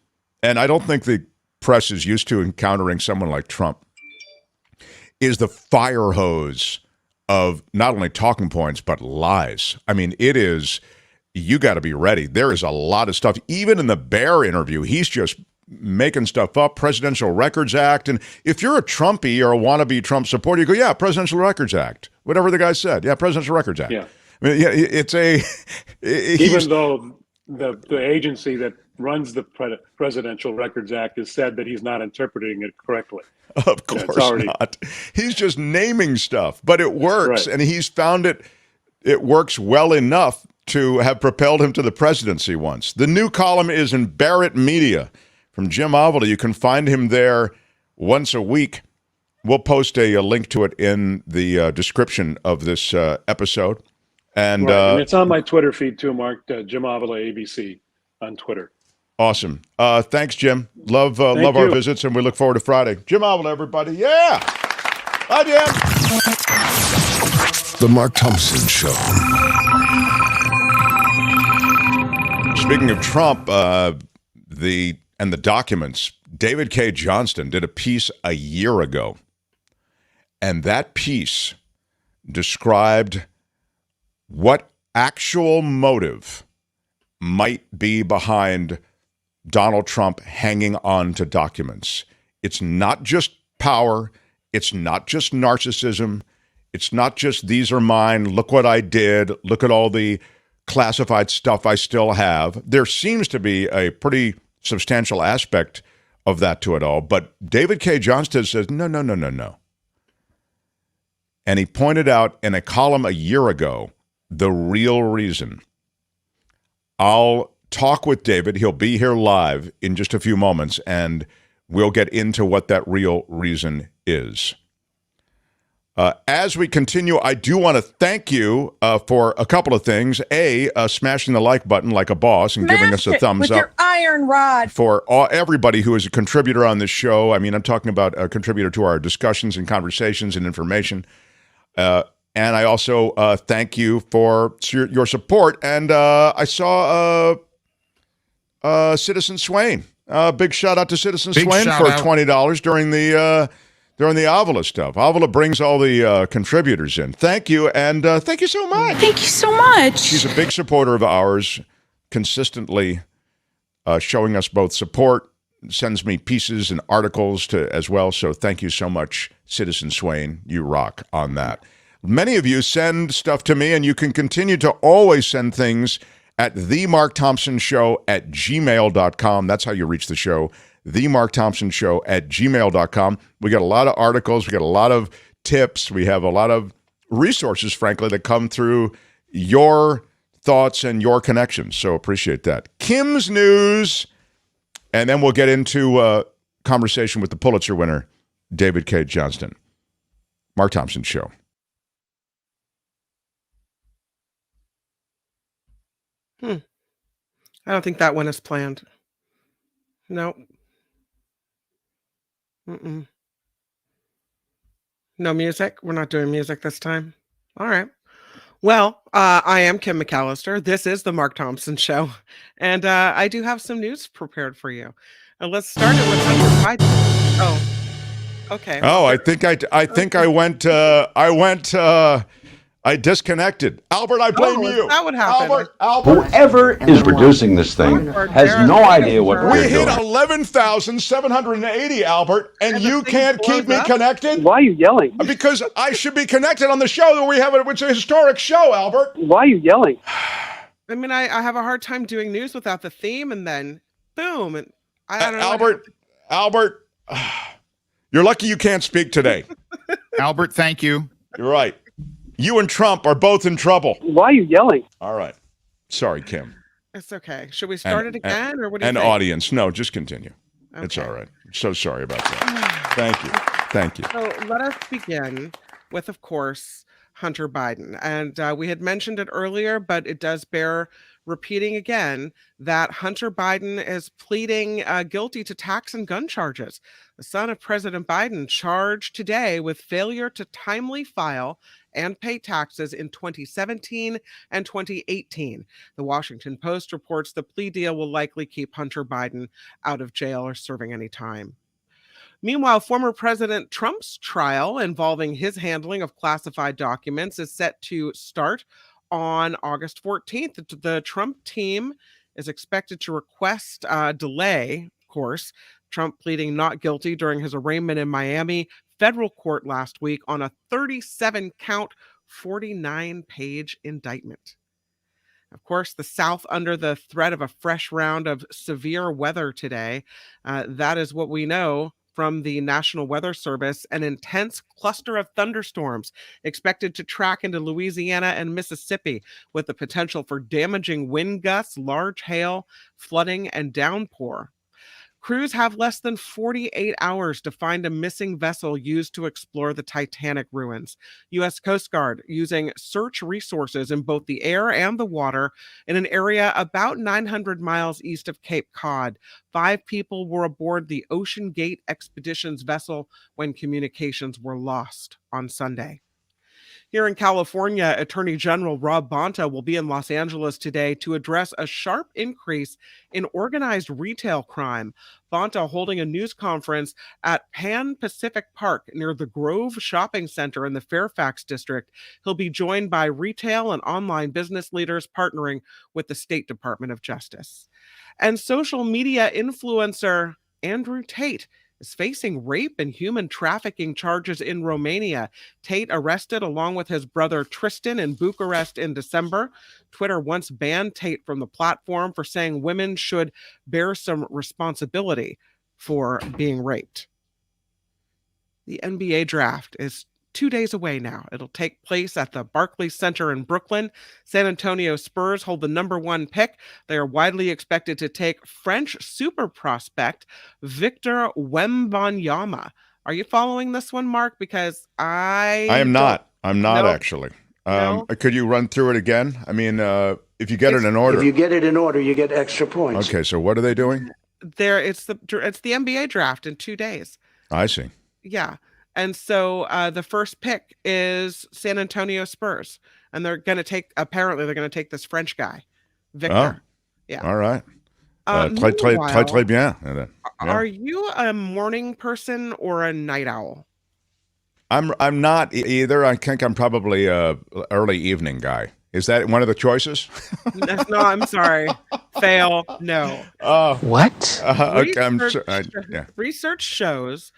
and I don't think the press is used to encountering someone like Trump, is the fire hose of not only talking points, but lies. I mean, it is, you got to be ready. There is a lot of stuff. Even in the Bear interview, he's just making stuff up, Presidential Records Act. And if you're a Trumpy or a wannabe Trump supporter, you go, yeah, Presidential Records Act. Whatever the guy said. Yeah, Presidential Records Act. Yeah. I mean, yeah, it's a... Even though the agency that runs the Presidential Records Act has said that he's not interpreting it correctly. Of course not. He's just naming stuff, but it works. Right. And he's found it works well enough to have propelled him to the presidency once. The new column is in Barrett Media from Jim Avila. You can find him there once a week. We'll post a link to it in the description of this episode. And, and it's on my Twitter feed too, Mark, Jim Avila ABC on Twitter. Awesome. Thanks, Jim. Love our visits, and we look forward to Friday. Jim Avila, everybody. Yeah. Bye, Jim. The Mark Thompson Show. Speaking of Trump, the documents, David Cay Johnston did a piece a year ago, and that piece described what actual motive might be behind Donald Trump hanging on to documents. It's not just power. It's not just narcissism. It's not just these are mine. Look what I did. Look at all the classified stuff I still have. There seems to be a pretty substantial aspect of that to it all. But David Cay Johnston says, no. And he pointed out in a column a year ago the real reason. I'll talk with David. He'll be here live in just a few moments, and we'll get into what that real reason is. As we continue, I do want to thank you for a couple of things. Smashing the like button like a boss and giving us a thumbs with up. Your iron rod. For everybody who is a contributor on this show. I mean, I'm talking about a contributor to our discussions and conversations and information. And I also thank you for your support. And I saw Citizen Swain. Big shout out to Citizen Swain for $20 during the Avila stuff. Avila brings all the contributors in. Thank you, and thank you so much. Thank you so much. She's a big supporter of ours, consistently showing us both support, sends me pieces and articles as well. So thank you so much, Citizen Swain. You rock on that. Many of you send stuff to me, and you can continue to always send things at themarkthompsonshow@gmail.com. That's how you reach the show, themarkthompsonshow@gmail.com. We got a lot of articles. We got a lot of tips. We have a lot of resources, frankly, that come through your thoughts and your connections. So appreciate that. Kim's News, and then we'll get into a conversation with the Pulitzer winner, David Cay Johnston. Mark Thompson Show. I don't think that one is planned. No. No music? We're not doing music this time. All right. Well, I am Kim McAllister. This is the Mark Thompson Show. And I do have some news prepared for you. Let's start it with Hunter Biden. Oh, okay. Oh, I disconnected. Albert, I blame you. That would happen. Albert. Whoever is producing this thing has no idea what We we're hit doing. 11,780, Albert, and you can't keep me connected? Why are you yelling? Because I should be connected on the show that we have. It's a historic show, Albert. Why are you yelling? I mean, I have a hard time doing news without the theme, and then boom. And I don't know. Albert, you're lucky you can't speak today. Albert, thank you. You're right. You and Trump are both in trouble. Why are you yelling? All right. Sorry, Kim. It's okay. Should we start it again, or what do you think? Audience, no, just continue. Okay. It's all right. So sorry about that. Thank you. So let us begin with, of course, Hunter Biden. And we had mentioned it earlier, but it does bear repeating again that Hunter Biden is pleading guilty to tax and gun charges. The son of President Biden charged today with failure to timely file and pay taxes in 2017 and 2018. The Washington Post reports the plea deal will likely keep Hunter Biden out of jail or serving any time. Meanwhile, former President Trump's trial involving his handling of classified documents is set to start on August 14th. The Trump team is expected to request a delay, of course. Trump pleading not guilty during his arraignment in Miami federal court last week on a 37-count, 49-page indictment. Of course, the South under the threat of a fresh round of severe weather today. That is what we know from the National Weather Service. An intense cluster of thunderstorms expected to track into Louisiana and Mississippi, with the potential for damaging wind gusts, large hail, flooding, and downpour. Crews have less than 48 hours to find a missing vessel used to explore the Titanic ruins. U.S. Coast Guard using search resources in both the air and the water in an area about 900 miles east of Cape Cod. 5 people were aboard the Ocean Gate Expeditions vessel when communications were lost on Sunday. Here in California, Attorney General Rob Bonta will be in Los Angeles today to address a sharp increase in organized retail crime. Bonta holding a news conference at Pan Pacific Park near the Grove Shopping Center in the Fairfax district. He'll be joined by retail and online business leaders partnering with the State Department of Justice. And social media influencer Andrew Tate is facing rape and human trafficking charges in Romania. Tate arrested along with his brother Tristan in Bucharest in December. Twitter once banned Tate from the platform for saying women should bear some responsibility for being raped. The NBA draft is 2 days away now. It'll take place at the Barclays Center in Brooklyn. San Antonio Spurs hold the number 1 pick. They are widely expected to take French super prospect Victor Wembanyama. Are you following this one, Mark? Because I am not. I'm not No. actually. No. Could you run through it again? I mean, if you get it in order. If you get it in order, you get extra points. Okay, so what are they doing? It's the NBA draft in 2 days. I see. Yeah. And so the first pick is San Antonio Spurs. And they're going to take this French guy, Victor. Oh, Yeah. all right. Meanwhile, Très bien. Yeah. Are you a morning person or a night owl? I'm not either. I think I'm probably a early evening guy. Is that one of the choices? No, I'm sorry. Fail. No. What? Okay, I'm Research shows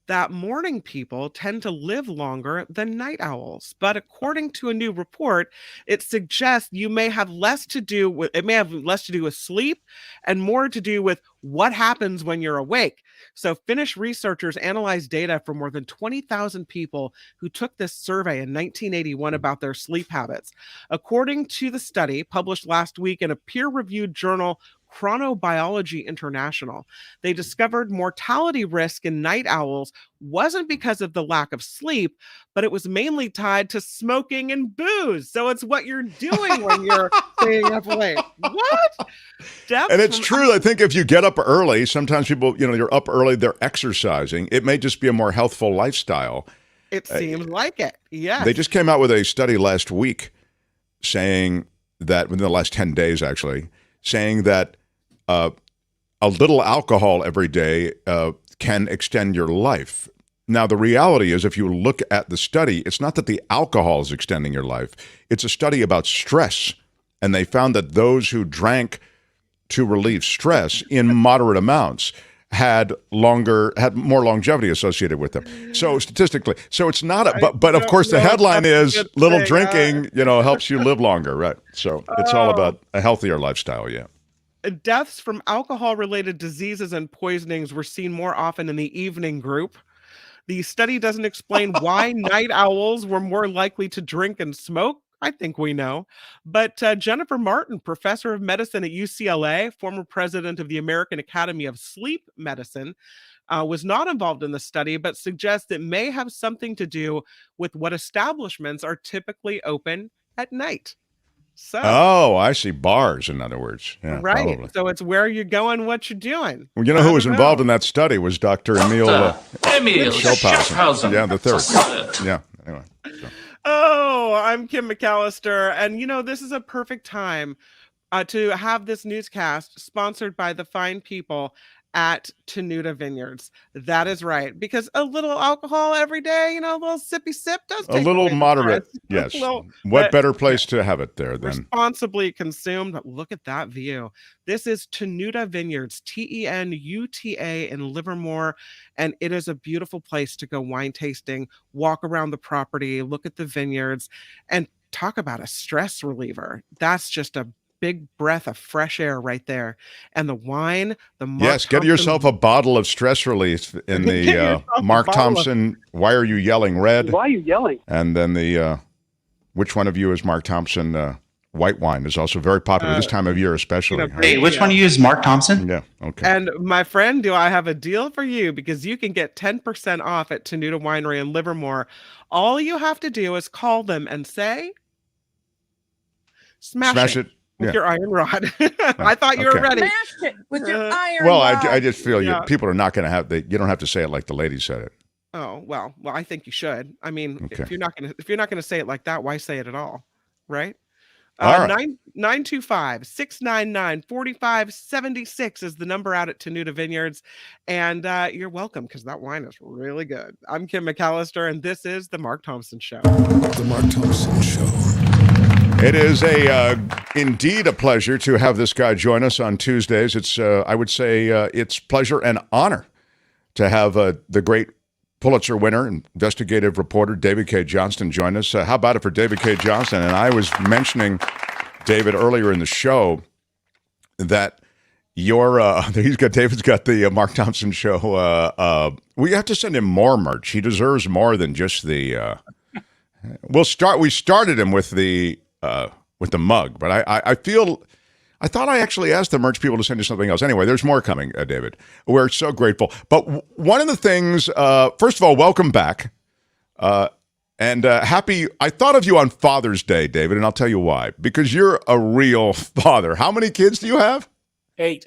that morning people tend to live longer than night owls. But according to a new report, it suggests it may have less to do with sleep and more to do with what happens when you're awake. So Finnish researchers analyzed data from more than 20,000 people who took this survey in 1981 about their sleep habits. According to the study published last week in a peer-reviewed journal, Chronobiology International, they discovered mortality risk in night owls wasn't because of the lack of sleep, but it was mainly tied to smoking and booze. So it's what you're doing when you're staying up late. What? And it's true. I think if you get up early, sometimes people, you're up early, they're exercising. It may just be a more healthful lifestyle. It seems like it. Yeah. They just came out with a study last week saying that, within the last 10 days actually, saying that a little alcohol every day can extend your life. Now, the reality is, if you look at the study, it's not that the alcohol is extending your life. It's a study about stress. And they found that those who drank to relieve stress in moderate amounts had more longevity associated with them. So statistically, it's not, but of course the headline is little drinking, helps you live longer, right? So it's all about a healthier lifestyle, yeah. Deaths from alcohol-related diseases and poisonings were seen more often in the evening group. The study doesn't explain why night owls were more likely to drink and smoke, I think we know. But Jennifer Martin, professor of medicine at UCLA, former president of the American Academy of Sleep Medicine, was not involved in the study, but suggests it may have something to do with what establishments are typically open at night. So, Oh, I see. Bars, in other words. Yeah, right. probably. So it's where you're going, what you're doing. Well, you know who was involved in that study was Dr. Emil Schilphausen. Yeah, the third. Yeah, anyway. So. Oh, I'm Kim McAllister. And, this is a perfect time to have this newscast sponsored by the fine people at Tenuta Vineyards. That is right. Because a little alcohol every day, a little sippy sip does take a little away moderate. the stress. Yes. What better place to have it there than responsibly consumed? Look at that view. This is Tenuta Vineyards, Tenuta in Livermore, and it is a beautiful place to go wine tasting, walk around the property, look at the vineyards, and talk about a stress reliever. That's just a big breath of fresh air right there. And the wine, yes, get yourself a bottle of stress relief in the Mark Thompson Why Are You Yelling Red? Why are you yelling? And then the which one of you is Mark Thompson white wine is also very popular this time of year, especially. Hey, which one of you is Mark Thompson? Yeah, okay. And my friend, do I have a deal for you? Because you can get 10% off at Tenuta Winery in Livermore. All you have to do is call them and say, smash it. With your iron rod. I thought you were ready. Smash it with your iron well, rod. I just feel people are not going to have you don't have to say it like the lady said it. Oh, well, I think you should. I mean, if you're not gonna say it like that, why say it at all? Right? All right. 925-699-4576 is the number out at Tenuta Vineyards. And you're welcome, because that wine is really good. I'm Kim McAllister, and this is The Mark Thompson Show. The Mark Thompson Show. It is indeed a pleasure to have this guy join us on Tuesdays. It's I would say it's pleasure and honor to have the great Pulitzer winner and investigative reporter David Cay Johnston join us. How about it for David Cay Johnston? And I was mentioning, David, earlier in the show that David's got the Mark Thompson Show. We have to send him more merch. He deserves more than just the. We started him with the mug, but I thought I actually asked the merch people to send you something else. Anyway, there's more coming, David. We're so grateful. But one of the things, first of all, welcome back. And happy, I thought of you on Father's Day, David, and I'll tell you why. Because you're a real father. How many kids do you have? 8.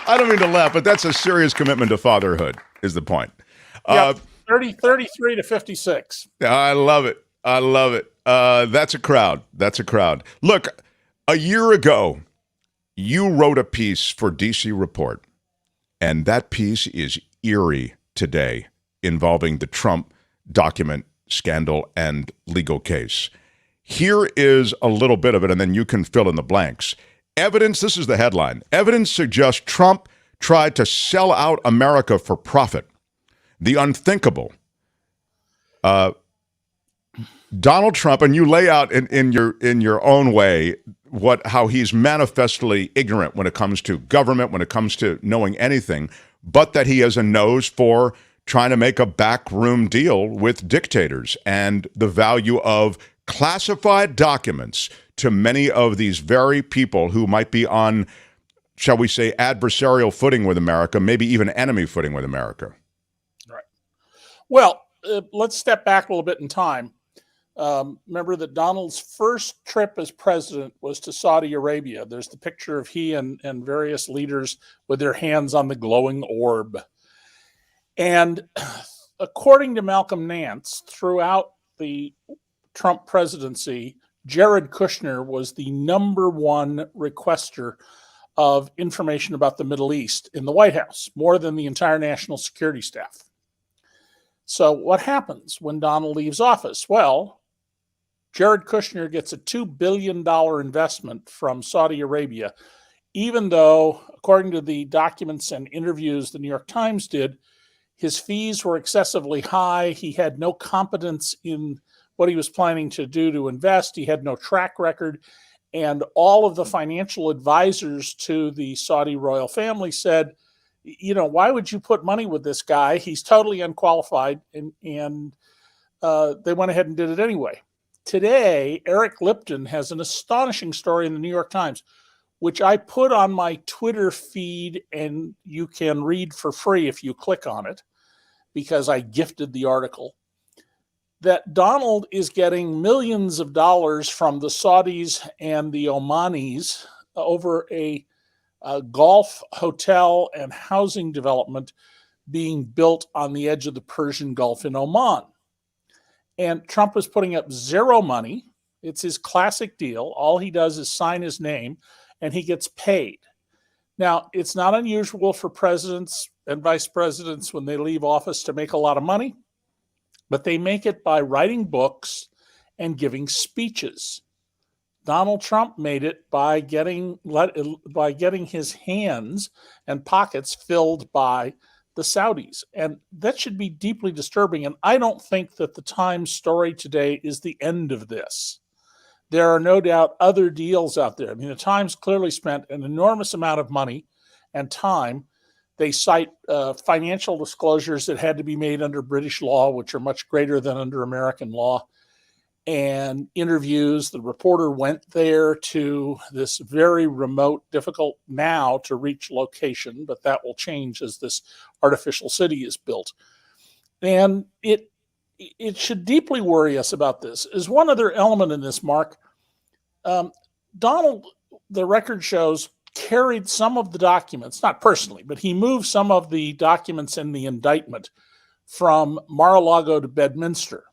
I don't mean to laugh, but that's a serious commitment to fatherhood, is the point. Yep. 33 to 56. I love it. I love it. That's a crowd. That's a crowd. Look, a year ago, you wrote a piece for DC Report, and that piece is eerie today, involving the Trump document scandal and legal case. Here is a little bit of it, and then you can fill in the blanks. Evidence, this is the headline, evidence suggests Trump tried to sell out America for profit. The unthinkable. Donald Trump, and you lay out in your own way how he's manifestly ignorant when it comes to government, when it comes to knowing anything, but that he has a nose for trying to make a backroom deal with dictators and the value of classified documents to many of these very people who might be on, shall we say, adversarial footing with America, maybe even enemy footing with America. Right. Well, let's step back a little bit in time. Remember that Donald's first trip as president was to Saudi Arabia. There's the picture of he and various leaders with their hands on the glowing orb. And according to Malcolm Nance, throughout the Trump presidency, Jared Kushner was the #1 requester of information about the Middle East in the White House, more than the entire national security staff. So what happens when Donald leaves office? Well, Jared Kushner gets a $2 billion investment from Saudi Arabia, even though, according to the documents and interviews the New York Times did, his fees were excessively high. He had no competence in what he was planning to do to invest. He had no track record. And all of the financial advisors to the Saudi royal family said, why would you put money with this guy? He's totally unqualified. And they went ahead and did it anyway. Today, Eric Lipton has an astonishing story in the New York Times, which I put on my Twitter feed, and you can read for free if you click on it, because I gifted the article, that Donald is getting millions of dollars from the Saudis and the Omanis over a golf hotel and housing development being built on the edge of the Persian Gulf in Oman. And Trump is putting up zero money. It's his classic deal. All he does is sign his name, and he gets paid. Now, it's not unusual for presidents and vice presidents when they leave office to make a lot of money, but they make it by writing books and giving speeches. Donald Trump made it by getting his hands and pockets filled by the Saudis. And that should be deeply disturbing. And I don't think that the Times story today is the end of this. There are no doubt other deals out there. I mean, the Times clearly spent an enormous amount of money and time. They cite financial disclosures that had to be made under British law, which are much greater than under American law, and interviews. The reporter went there to this very remote, difficult now to reach location, but that will change as this artificial city is built. And it should deeply worry us about this. Is one other element in this, Mark. Donald, the record shows, carried some of the documents, not personally, but he moved some of the documents in the indictment from Mar-a-Lago to Bedminster.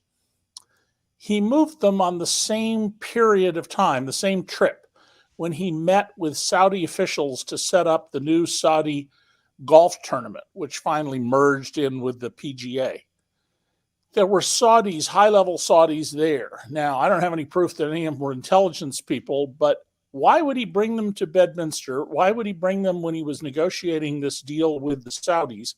He moved them on the same period of time, the same trip, when he met with Saudi officials to set up the new Saudi golf tournament, which finally merged in with the PGA. There were Saudis, high-level Saudis there. Now, I don't have any proof that any of them were intelligence people, but why would he bring them to Bedminster? Why would he bring them when he was negotiating this deal with the Saudis?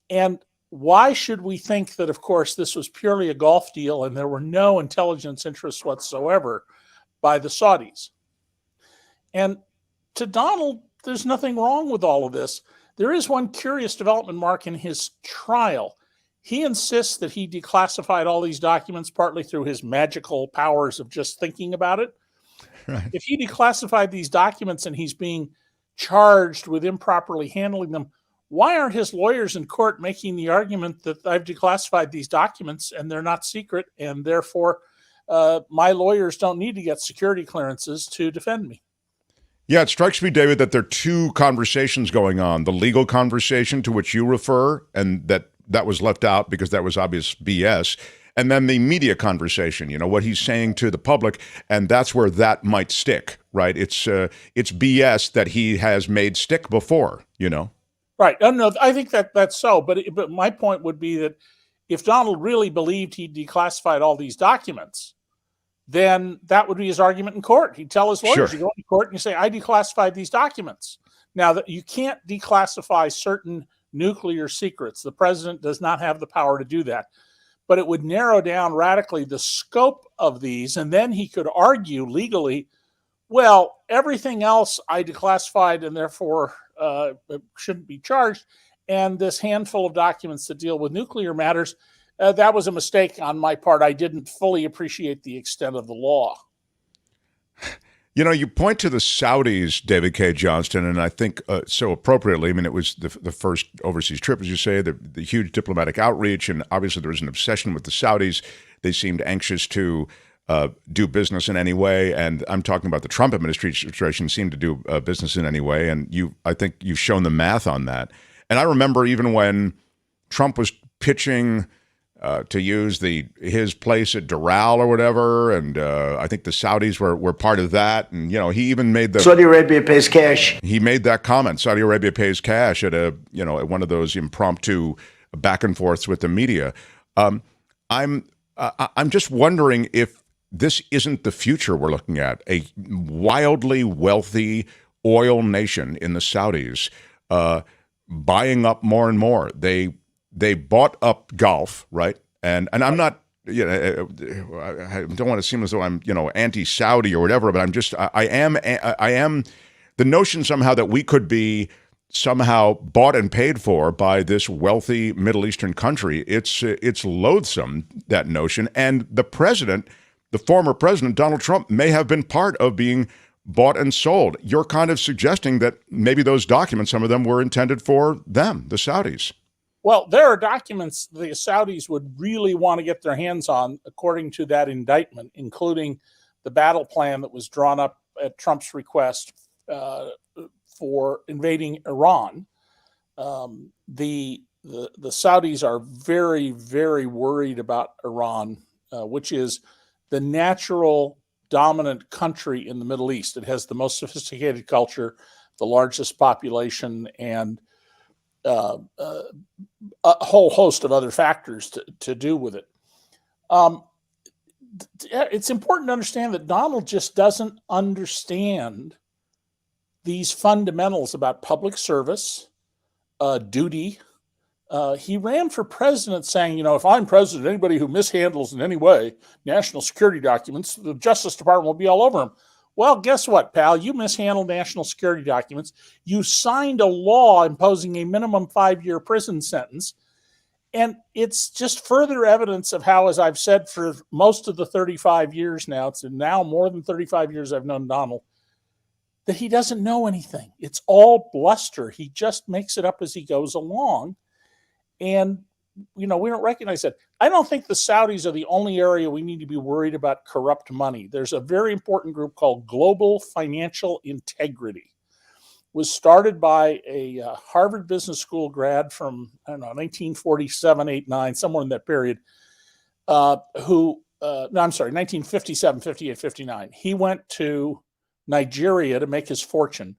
And why should we think that, of course, this was purely a golf deal and there were no intelligence interests whatsoever by the Saudis? And to Donald, there's nothing wrong with all of this. There is one curious development, Mark, in his trial. He insists that he declassified all these documents partly through his magical powers of just thinking about it. Right. If he declassified these documents and he's being charged with improperly handling them, why aren't his lawyers in court making the argument that I've declassified these documents and they're not secret, and therefore my lawyers don't need to get security clearances to defend me? Yeah, it strikes me, David, that there are two conversations going on. The legal conversation to which you refer, and that was left out because that was obvious BS. And then the media conversation, what he's saying to the public, and that's where that might stick, right? It's BS that he has made stick before, Right. No, I think that's so. But my point would be that if Donald really believed he declassified all these documents, then that would be his argument in court. He'd tell his lawyers, You go into court and you say, I declassified these documents. Now, that you can't declassify certain nuclear secrets. The president does not have the power to do that. But it would narrow down radically the scope of these, and then he could argue legally, well, everything else I declassified and therefore shouldn't be charged, and this handful of documents that deal with nuclear matters, that was a mistake on my part. I didn't fully appreciate the extent of the law. You point to the Saudis, David Cay Johnston, and I think so appropriately. I mean, it was the first overseas trip, as you say, the huge diplomatic outreach, and obviously there was an obsession with the Saudis. They seemed anxious to do business in any way, and I'm talking about the Trump administration seemed to do business in any way, and I think you've shown the math on that. And I remember even when Trump was pitching to use his place at Doral or whatever, and I think the Saudis were part of that, and he even made Saudi Arabia pays cash. He made that comment. Saudi Arabia pays cash at at one of those impromptu back and forths with the media. I'm just wondering if this isn't the future we're looking at, a wildly wealthy oil nation in the Saudis buying up more and more. They bought up Gulf, right? And I'm not, I don't want to seem as though I'm, anti-Saudi or whatever, but I am the notion somehow that we could be somehow bought and paid for by this wealthy Middle Eastern country. It's loathsome, that notion. And the president, the former president, Donald Trump, may have been part of being bought and sold. You're kind of suggesting that maybe those documents, some of them were intended for them, the Saudis. Well, there are documents the Saudis would really want to get their hands on, according to that indictment, including the battle plan that was drawn up at Trump's request for invading Iran. The Saudis are very, very worried about Iran, which is the natural dominant country in the Middle East. It has the most sophisticated culture, the largest population, and a whole host of other factors to do with it. It's important to understand that Donald just doesn't understand these fundamentals about public service, duty. He ran for president saying, if I'm president, anybody who mishandles in any way national security documents, the Justice Department will be all over him. Well, guess what, pal? You mishandled national security documents. You signed a law imposing a minimum 5-year prison sentence. And it's just further evidence of how, as I've said for most of the 35 years now, it's now more than 35 years I've known Donald, that he doesn't know anything. It's all bluster. He just makes it up as he goes along. And, we don't recognize that. I don't think the Saudis are the only area we need to be worried about corrupt money. There's a very important group called Global Financial Integrity. It was started by a Harvard Business School grad from, 1947, 8, 9, somewhere in that period, 1957, 58, 59. He went to Nigeria to make his fortune.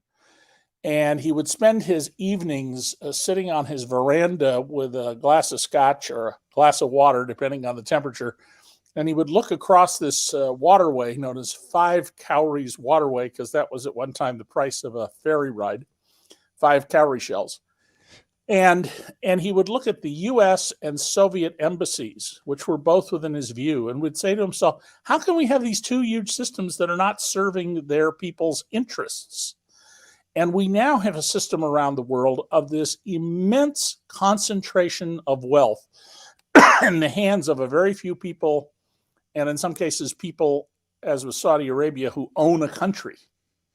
And he would spend his evenings sitting on his veranda with a glass of scotch or a glass of water, depending on the temperature. And he would look across this waterway known as 5 cowries waterway, because that was at one time the price of a ferry ride, 5 cowrie shells. And he would look at the U.S. and Soviet embassies, which were both within his view, and would say to himself, how can we have these two huge systems that are not serving their people's interests? And we now have a system around the world of this immense concentration of wealth in the hands of a very few people, and in some cases people, as with Saudi Arabia, who own a country.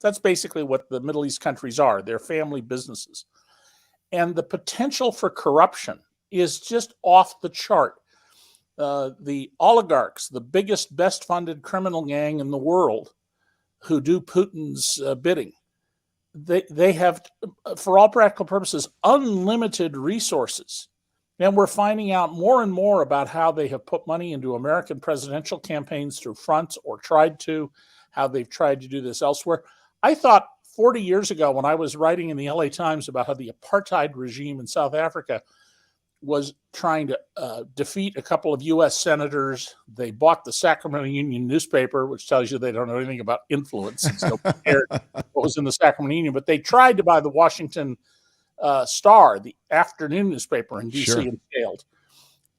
That's basically what the Middle East countries are. They're family businesses. And the potential for corruption is just off the chart. The oligarchs, the biggest, best-funded criminal gang in the world who do Putin's bidding, they have, for all practical purposes, unlimited resources. And we're finding out more and more about how they have put money into American presidential campaigns through fronts, or tried to, how they've tried to do this elsewhere. I thought 40 years ago, when I was writing in the LA Times about how the apartheid regime in South Africa was trying to defeat a couple of U.S. senators, they bought the Sacramento Union newspaper, which tells you they don't know anything about influence. And so cared what was in the Sacramento Union, but they tried to buy the Washington Star, the afternoon newspaper in D.C., and failed.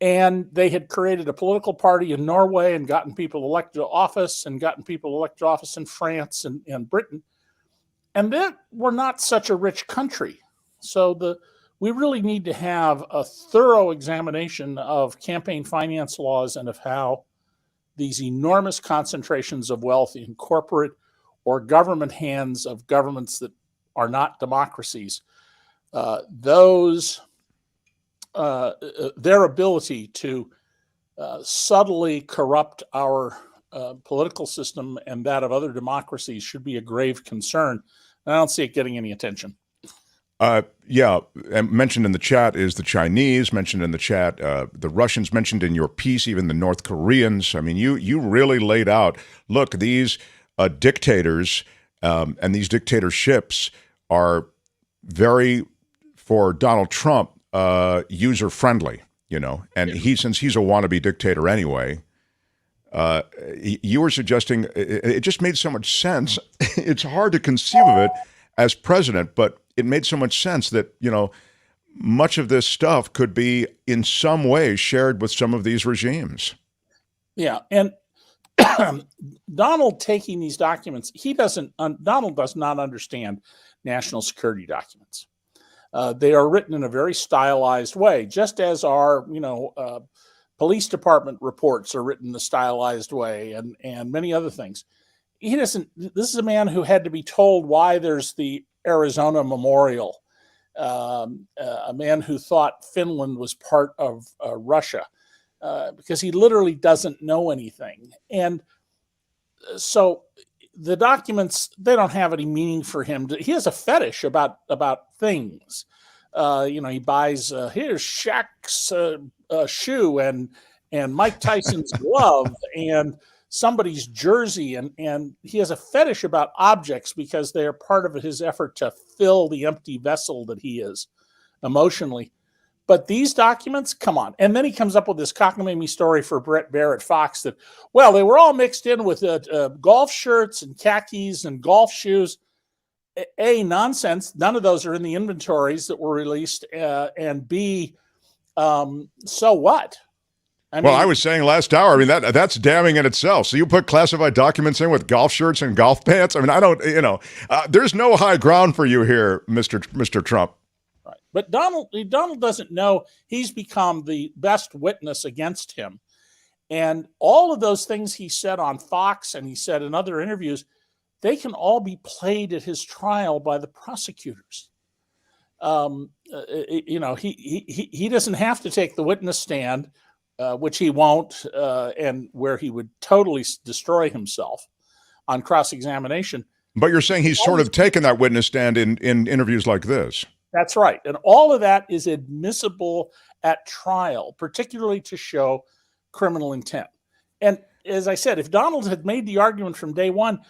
And they had created a political party in Norway and gotten people elected to office, and gotten people elected to office in France and Britain. And then we're not such a rich country. So we really need to have a thorough examination of campaign finance laws and of how these enormous concentrations of wealth in corporate or government hands of governments that are not democracies, their ability to subtly corrupt our political system and that of other democracies should be a grave concern. And I don't see it getting any attention. Yeah, and mentioned in the chat is the Chinese, mentioned in the chat, the Russians, mentioned in your piece, even the North Koreans. I mean, you really laid out, look, these dictators and these dictatorships are very, for Donald Trump, user-friendly, and since he's a wannabe dictator anyway, you were suggesting, it just made so much sense. It's hard to conceive of it as president, but it made so much sense that, much of this stuff could be in some way shared with some of these regimes. Yeah. And Donald taking these documents, Donald does not understand national security documents. They are written in a very stylized way, just as our, police department reports are written in a stylized way, and many other things. He doesn't. This is a man who had to be told why there's the Arizona Memorial. A man who thought Finland was part of Russia, because he literally doesn't know anything. And so the documents, they don't have any meaning for him. He has a fetish about things. He buys, here's Shaq's shoe and Mike Tyson's glove and somebody's jersey. And he has a fetish about objects because they are part of his effort to fill the empty vessel that he is emotionally. But these documents, come on. And then he comes up with this cockamamie story for Brett Baer at Fox that, well, they were all mixed in with golf shirts and khakis and golf shoes. A, nonsense. None of those are in the inventories that were released. And B, so what? I was saying last hour, that's damning in itself. So you put classified documents in with golf shirts and golf pants? I don't, there's no high ground for you here, Mr. Trump. Right. But Donald doesn't know he's become the best witness against him. And all of those things he said on Fox and he said in other interviews, they can all be played at his trial by the prosecutors. He doesn't have to take the witness stand, which he won't, and where he would totally destroy himself on cross-examination. But you're saying he's sort of taken that witness stand in interviews like this. That's right. And all of that is admissible at trial, particularly to show criminal intent. And as I said, if Donald had made the argument from day one,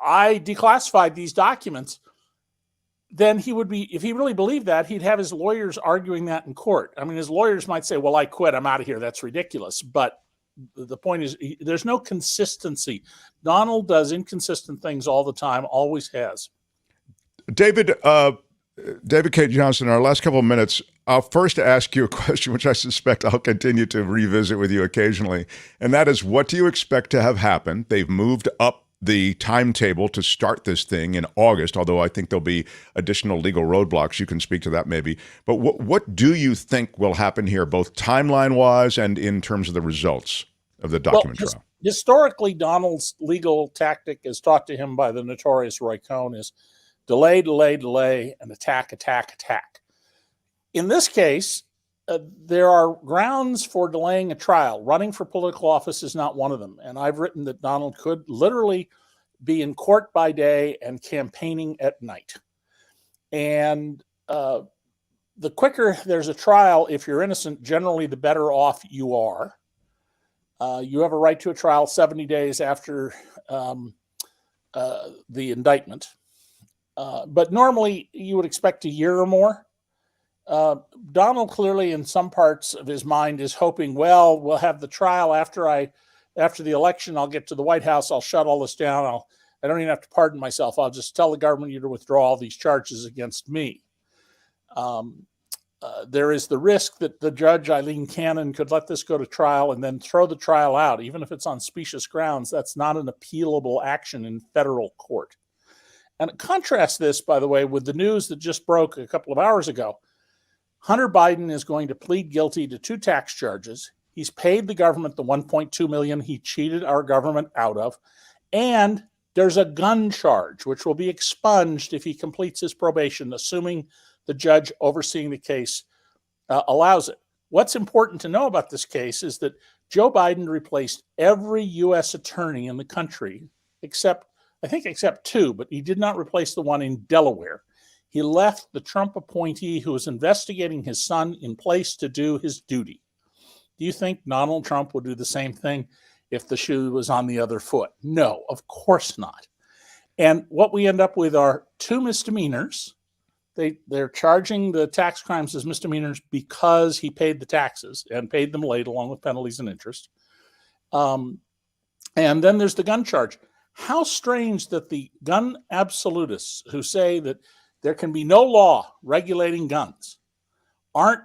I declassified these documents, then he would be, if he really believed that, he'd have his lawyers arguing that in court. His lawyers might say, well, I quit, I'm out of here, that's ridiculous. But the point is, there's no consistency. Donald does inconsistent things all the time, always has. David Cay Johnston, in our last couple of minutes, I'll first ask you a question, which I suspect I'll continue to revisit with you occasionally, and that is, what do you expect to have happen? They've moved up the timetable to start this thing in August, although I think there'll be additional legal roadblocks. You can speak to that maybe. But what do you think will happen here, both timeline-wise and in terms of the results of the document trial? Historically, Donald's legal tactic, as taught to him by the notorious Roy Cohn, is delay, delay, delay, and attack, attack, attack. In this case, there are grounds for delaying a trial. Running for political office is not one of them. And I've written that Donald could literally be in court by day and campaigning at night. And the quicker there's a trial, if you're innocent, generally the better off you are. You have a right to a trial 70 days after the indictment. But normally you would expect a year or more. Donald clearly, in some parts of his mind, is hoping, well, we'll have the trial after the election. I'll get to the White House. I'll shut all this down. I don't even have to pardon myself. I'll just tell the government you to withdraw all these charges against me. There is the risk that the judge, Eileen Cannon, could let this go to trial and then throw the trial out, even if it's on specious grounds. That's not an appealable action in federal court. And contrast this, by the way, with the news that just broke a couple of hours ago. Hunter Biden is going to plead guilty to 2 tax charges. He's paid the government the $1.2 million he cheated our government out of. And there's a gun charge, which will be expunged if he completes his probation, assuming the judge overseeing the case allows it. What's important to know about this case is that Joe Biden replaced every U.S. attorney in the country, except 2, but he did not replace the one in Delaware. He left the Trump appointee who was investigating his son in place to do his duty. Do you think Donald Trump would do the same thing if the shoe was on the other foot? No, of course not. And what we end up with are 2 misdemeanors. They're charging the tax crimes as misdemeanors because he paid the taxes and paid them late along with penalties and interest. And then there's the gun charge. How strange that the gun absolutists who say that there can be no law regulating guns aren't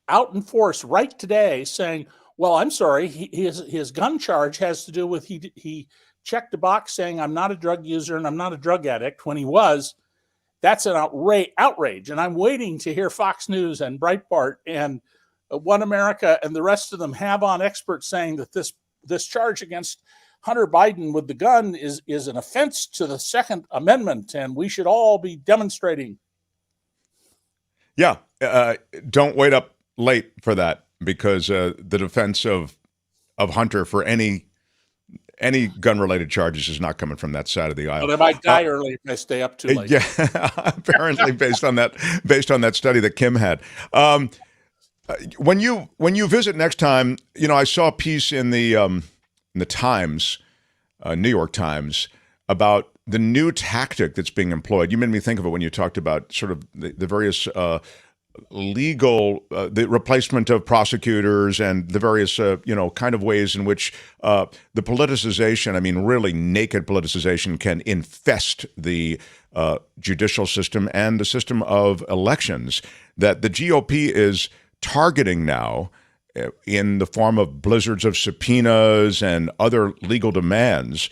out in force right today saying, well, I'm sorry, his gun charge has to do with he checked a box saying I'm not a drug user and I'm not a drug addict when he was. That's an outrage. And I'm waiting to hear Fox News and Breitbart and One America and the rest of them have on experts saying that this charge against Hunter Biden with the gun is an offense to the Second Amendment, and we should all be demonstrating. Yeah, don't wait up late for that, because the defense of Hunter for any gun-related charges is not coming from that side of the aisle. Well, they might die early if they stay up too late. Yeah, apparently based on that study that Kim had. When you visit next time, I saw a piece in the Times, New York Times, about the new tactic that's being employed. You made me think of it when you talked about sort of the various legal, the replacement of prosecutors and the various, kind of ways in which the politicization, I mean, really naked politicization, can infest the judicial system and the system of elections, that the GOP is targeting now in the form of blizzards of subpoenas and other legal demands,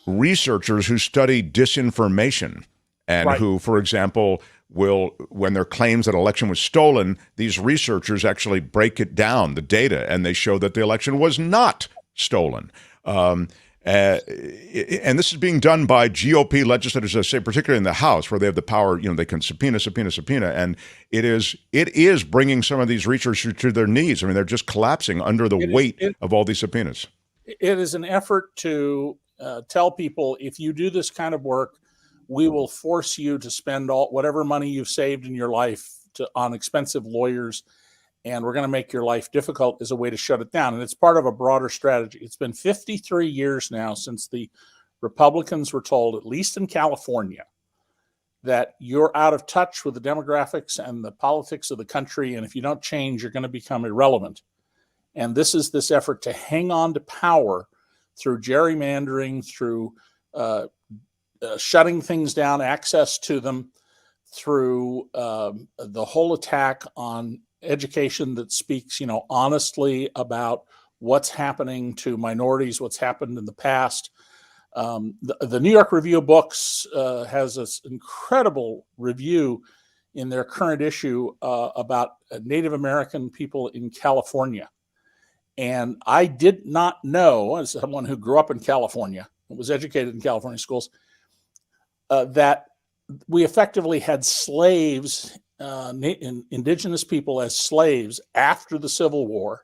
researchers who study disinformation and who, for example, will, when there are claims that election was stolen, these researchers actually break it down, the data, and they show that the election was not stolen. And this is being done by GOP legislators, I say, particularly in the House, where they have the power, they can subpoena, and it is bringing some of these researchers to their knees. I mean, they're just collapsing under the weight of all these subpoenas. It is an effort to tell people, if you do this kind of work, we will force you to spend whatever money you've saved in your life on expensive lawyers, and we're going to make your life difficult, as a way to shut it down. And it's part of a broader strategy. It's been 53 years now since the Republicans were told, at least in California, that you're out of touch with the demographics and the politics of the country, and if you don't change, you're going to become irrelevant. And this is this effort to hang on to power through gerrymandering, through shutting things down, access to them, through the whole attack on education that speaks, honestly about what's happening to minorities, what's happened in the past. The New York Review of Books has this incredible review in their current issue about Native American people in California. And I did not know, as someone who grew up in California, was educated in California schools, that we effectively had slaves, indigenous people as slaves after the Civil War,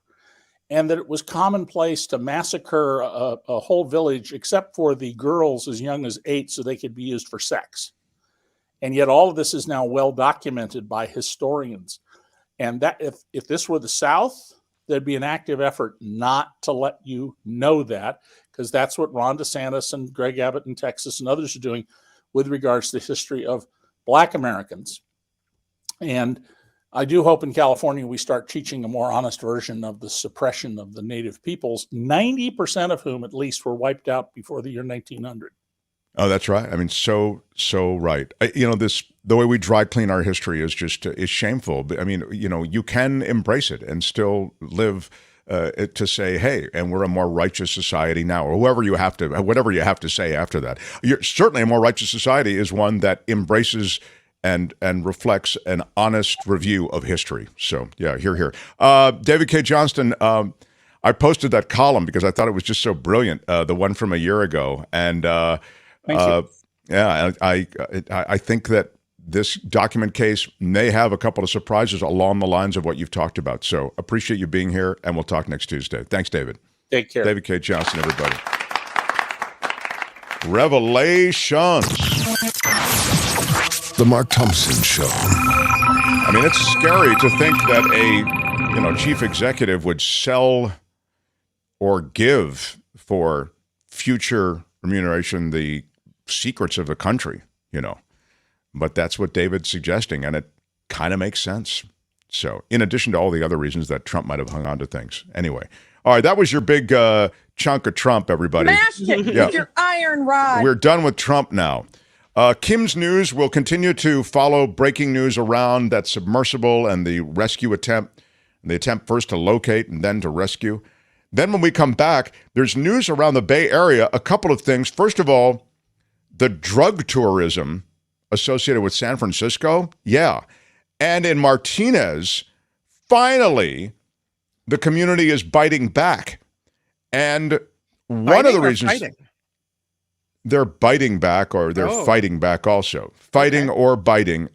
and that it was commonplace to massacre a whole village except for the girls as young as 8 so they could be used for sex. And yet all of this is now well documented by historians. And that if this were the South, there'd be an active effort not to let you know that, because that's what Ron DeSantis and Greg Abbott in Texas and others are doing with regards to the history of Black Americans. And I do hope in California we start teaching a more honest version of the suppression of the native peoples, 90% of whom at least were wiped out before the year 1900. Oh, that's right. I mean, so right. The way we dry clean our history is shameful. I mean, you can embrace it and still live to say, hey, and we're a more righteous society now, or whatever you have to say after that. Certainly a more righteous society is one that embraces and reflects an honest review of history. So, yeah, here. David Cay Johnston, I posted that column because I thought it was just so brilliant, the one from a year ago. And Thank you. Yeah, I think that this document case may have a couple of surprises along the lines of what you've talked about. So appreciate you being here, and we'll talk next Tuesday. Thanks, David. Take care. David Cay Johnston, everybody. Revelations. The Mark Thompson Show. I mean, it's scary to think that a chief executive would sell or give for future remuneration the secrets of the country, But that's what David's suggesting, and it kind of makes sense. So, in addition to all the other reasons that Trump might have hung on to things. Anyway, all right, that was your big chunk of Trump, everybody. Smashed it with your iron rod. We're done with Trump now. Kim's News will continue to follow breaking news around that submersible and the rescue attempt, the attempt first to locate and then to rescue. Then when we come back, there's news around the Bay Area, a couple of things. First of all, the drug tourism associated with San Francisco? Yeah. And in Martinez, finally, the community is biting back. And one of the reasons they're biting back, or they're fighting back also. Fighting or biting.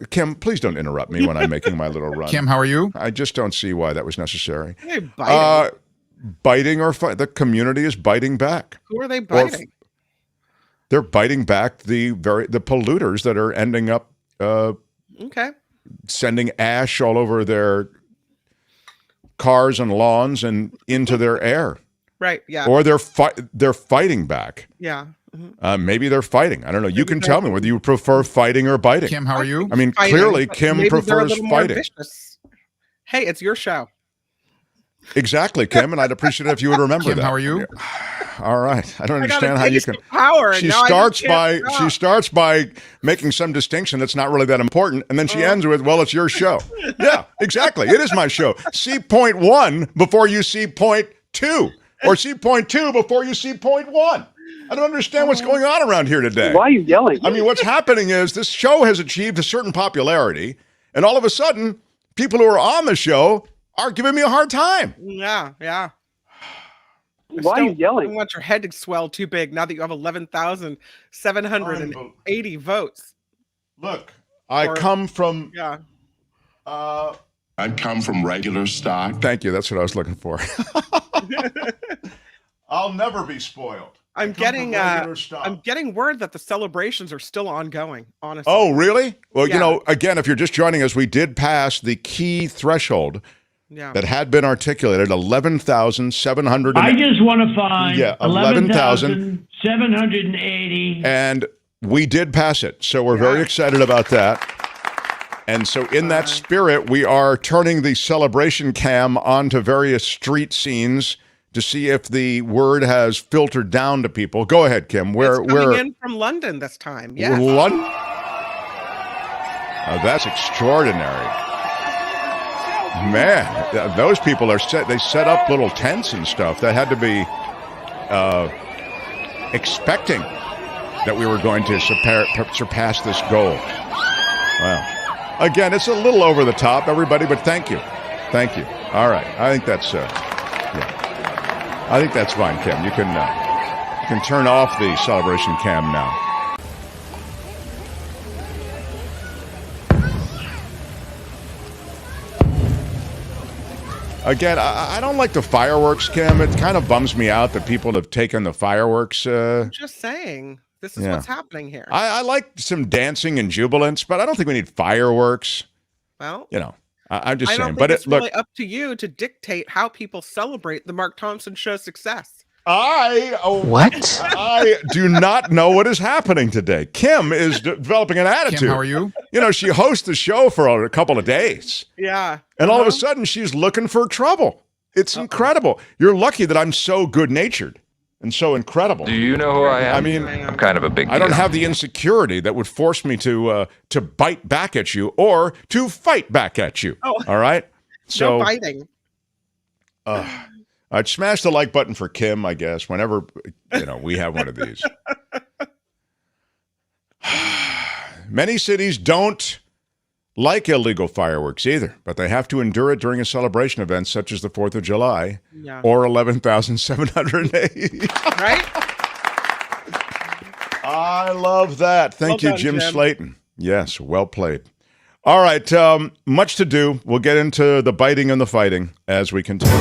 Kim, please don't interrupt me when I'm making my little run. Kim, how are you? I just don't see why that was necessary. Hey, biting. Biting or fight. The community is biting back. Who are they biting? They're biting back the polluters that are ending up sending ash all over their cars and lawns and into their air. Right, yeah. Or they're fighting back. Yeah. Maybe they're fighting. I don't know. You can tell me whether you prefer fighting or biting. Kim, how are you? I mean, clearly Kim prefers fighting. Hey, it's your show. Exactly, Kim, and I'd appreciate it if you would remember Kim, that. how are you? All right. I don't understand how you can. Power, she starts by making some distinction that's not really that important, and then she ends with, "Well, it's your show." Yeah, exactly. It is my show. See point 1 before you see point 2, or see point 2 before you see point 1. I don't understand what's going on around here today. Why are you yelling? I mean, what's happening is this show has achieved a certain popularity, and all of a sudden, people who are on the show are giving me a hard time. Yeah. Why are you yelling? I don't want your head to swell too big now that you have 11,780 votes. Look, I come from... Yeah. I come from regular stock. Thank you. That's what I was looking for. I'll never be spoiled. I'm getting word that the celebrations are still ongoing, honestly. Oh, really? Well, you know, again, if you're just joining us, we did pass the key threshold that had been articulated, 11,700. I just want to find 11,780. And we did pass it. So we're very excited about that. And so in that spirit, we are turning the celebration cam onto various street scenes to see if the word has filtered down to people. Go ahead, Kim. It's coming in from London this time. Yeah. London? Oh, that's extraordinary. Man, those people they set up little tents and stuff. That had to be expecting that we were going to surpass this goal. Wow. Again, it's a little over the top, everybody, but thank you. Thank you. All right. I think that's I think that's fine, Kim. You can turn off the celebration cam now. Again, I don't like the fireworks, Kim. It kind of bums me out that people have taken the fireworks. I'm just saying, this is what's happening here. I like some dancing and jubilance, but I don't think we need fireworks. Well, you know, I'm just saying. But But it's really up to you to dictate how people celebrate the Mark Thompson Show's success. I do not know what is happening today. Kim is developing an attitude. Kim, how are you? You know, she hosts the show for a couple of days. Yeah. And all of a sudden, she's looking for trouble. It's incredible. You're lucky that I'm so good-natured and so incredible. Do you know who I am? I mean, I'm kind of a big deal. I don't have the insecurity that would force me to bite back at you or to fight back at you. Oh. All right? So, no biting. I'd smash the like button for Kim, I guess, whenever, we have one of these. Many cities don't like illegal fireworks either, but they have to endure it during a celebration event such as the 4th of July or 11,780. Right? I love that. Thank you, Jim Slayton. Yes, well played. All right, much to do. We'll get into the biting and the fighting as we continue.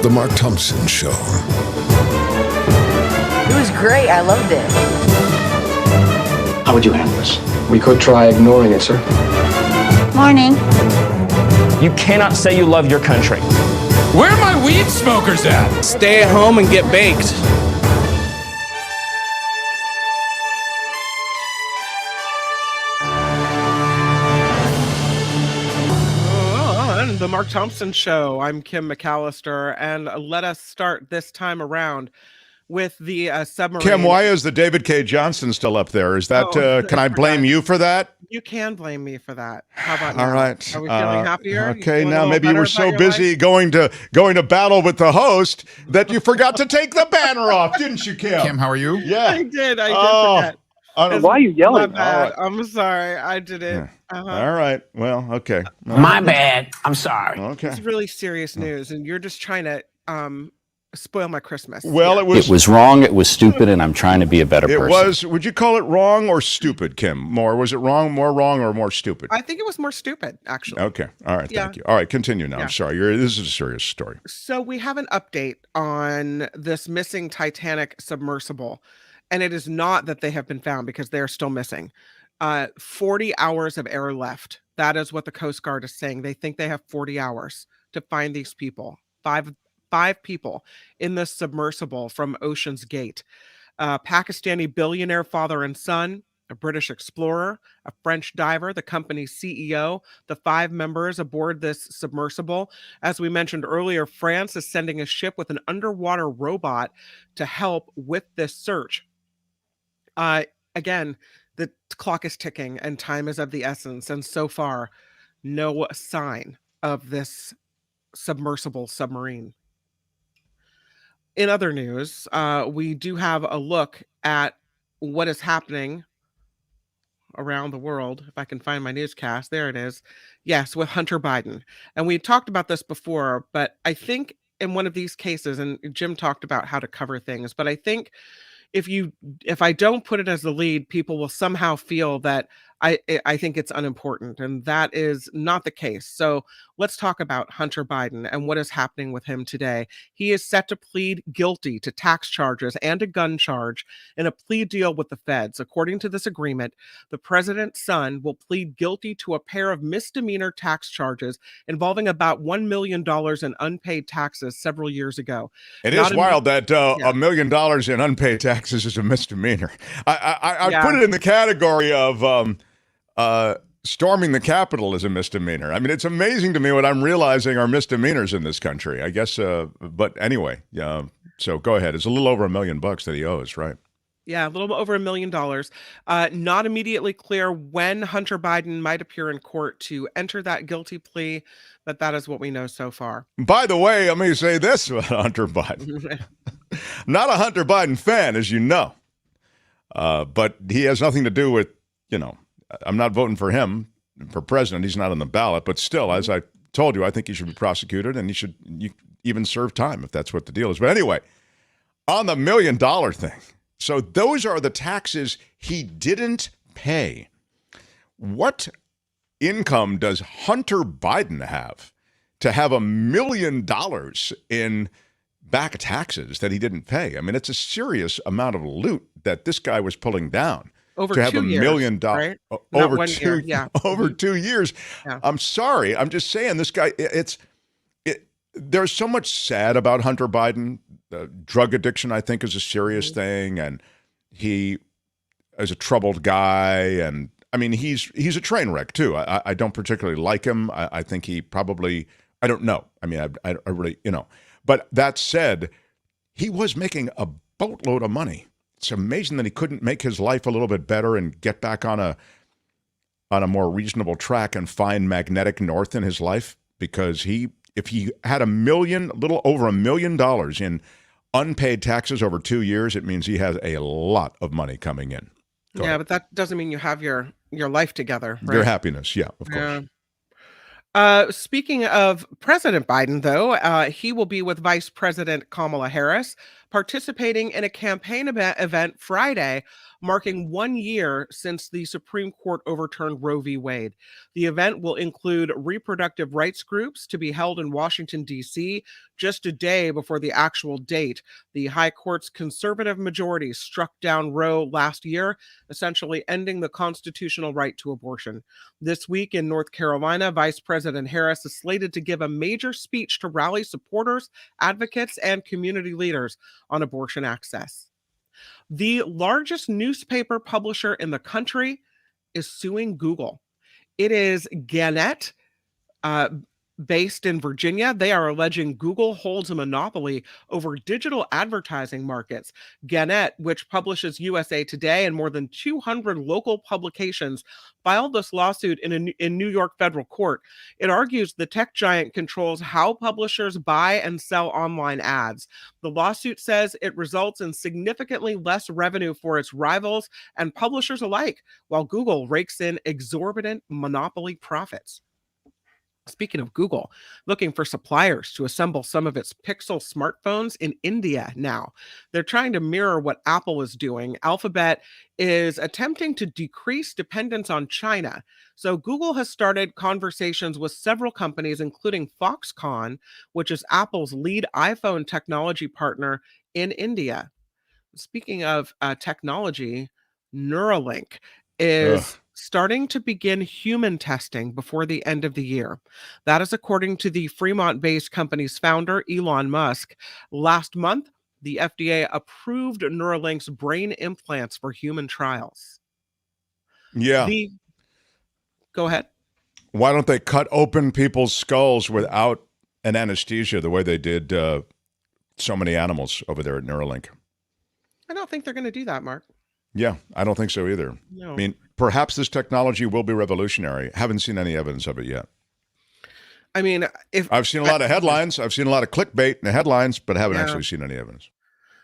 The Mark Thompson Show. It was great. I loved it. How would you handle this? We could try ignoring it, sir. Morning. You cannot say you love your country. Where are my weed smokers at? Stay at home and get baked. The Mark Thompson Show. I'm Kim McAllister, and let us start this time around with the submarine. Kim, why is the David Cay Johnston still up there? Is that can I blame you for that? You can blame me for that. How about now? All right. Are we feeling happier? Okay, now maybe you were so busy going to battle with the host that you forgot to take the banner off, didn't you, Kim? Kim, how are you? Yeah, I did forget. Why are you yelling? My bad. All right. I'm sorry. I did it. Yeah. Uh-huh. All right. Well, okay. My bad. I'm sorry. Okay. It's really serious news, and you're just trying to spoil my Christmas. Well, here. it was wrong, it was stupid, and I'm trying to be a better person. Would you call it wrong or stupid, Kim? Was it wrong, more wrong, or more stupid? I think it was more stupid, actually. Okay. All right. Yeah. Thank you. All right. Continue now. Yeah. I'm sorry. This is a serious story. So we have an update on this missing Titanic submersible, and it is not that they have been found because they are still missing. 40 hours of air left. That is what the Coast Guard is saying. They think they have 40 hours to find these people. Five people in this submersible from Ocean's Gate. A Pakistani billionaire father and son, a British explorer, a French diver, the company's CEO, the 5 members aboard this submersible. As we mentioned earlier, France is sending a ship with an underwater robot to help with this search. Again, the clock is ticking and time is of the essence. And so far, no sign of this submersible submarine. In other news, we do have a look at what is happening around the world. If I can find my newscast, there it is. Yes, with Hunter Biden. And we talked about this before, but I think in one of these cases, and Jim talked about how to cover things, but I think if I don't put it as the lead, people will somehow feel that I think it's unimportant, and that is not the case. So let's talk about Hunter Biden and what is happening with him today. He is set to plead guilty to tax charges and a gun charge in a plea deal with the feds. According to this agreement, the president's son will plead guilty to a pair of misdemeanor tax charges involving about $1 million in unpaid taxes several years ago. It is wild that $1 million in unpaid taxes is a misdemeanor. I put it in the category of storming the Capitol is a misdemeanor. I mean, it's amazing to me what I'm realizing are misdemeanors in this country, I guess. But anyway, so go ahead. It's a little over $1 million that he owes, right? Yeah, a little over $1 million. Not immediately clear when Hunter Biden might appear in court to enter that guilty plea, but that is what we know so far. By the way, let me say this about Hunter Biden. Not a Hunter Biden fan, as you know. But he has nothing to do with, I'm not voting for him for president. He's not on the ballot. But still, as I told you, I think he should be prosecuted, and you even serve time if that's what the deal is. But anyway, on the $1 million thing. So those are the taxes he didn't pay. What income does Hunter Biden have to have $1 million in back taxes that he didn't pay? I mean, it's a serious amount of loot that this guy was pulling down. Over to have 2 years, $1 million right? over Not 1 2 year, yeah. over 2 years. Yeah. I'm sorry. I'm just saying this guy. There's so much sad about Hunter Biden. Drug addiction, I think, is a serious thing, and he is a troubled guy. And I mean, he's a train wreck too. I don't particularly like him. I think he probably. I don't know. I mean, I really But that said, he was making a boatload of money. It's amazing that he couldn't make his life a little bit better and get back on a more reasonable track and find magnetic north in his life, because if he had a little over $1 million in unpaid taxes over 2 years, it means he has a lot of money coming in. Go ahead. But that doesn't mean you have your life together, right? Your happiness, yeah, of course. Yeah. Speaking of President Biden, though, he will be with Vice President Kamala Harris participating in a campaign event Friday, marking 1 year since the Supreme Court overturned Roe v. Wade. The event will include reproductive rights groups to be held in Washington, D.C., just a day before the actual date. The High Court's conservative majority struck down Roe last year, essentially ending the constitutional right to abortion. This week in North Carolina, Vice President Harris is slated to give a major speech to rally supporters, advocates, and community leaders on abortion access. The largest newspaper publisher in the country is suing Google. It is Gannett. based in Virginia. They are alleging Google holds a monopoly over digital advertising markets. Gannett, which publishes USA Today and more than 200 local publications, filed this lawsuit in New York federal court. It argues the tech giant controls how publishers buy and sell online ads. The lawsuit says it results in significantly less revenue for its rivals and publishers alike, while Google rakes in exorbitant monopoly profits. Speaking of Google, looking for suppliers to assemble some of its Pixel smartphones in India now. They're trying to mirror what Apple is doing. Alphabet is attempting to decrease dependence on China. So Google has started conversations with several companies, including Foxconn, which is Apple's lead iPhone technology partner in India. Speaking of technology, Neuralink is starting to begin human testing before the end of the year. That is according to the Fremont-based company's founder, Elon Musk. Last month, the FDA approved Neuralink's brain implants for human trials. Yeah. Go ahead. Why don't they cut open people's skulls without an anesthesia the way they did so many animals over there at Neuralink? I don't think they're going to do that, Mark. Yeah, I don't think so either. No. I mean, perhaps this technology will be revolutionary. Haven't seen any evidence of it yet. I mean, if I've seen a lot of headlines, I've seen a lot of clickbait in the headlines, but haven't actually seen any evidence.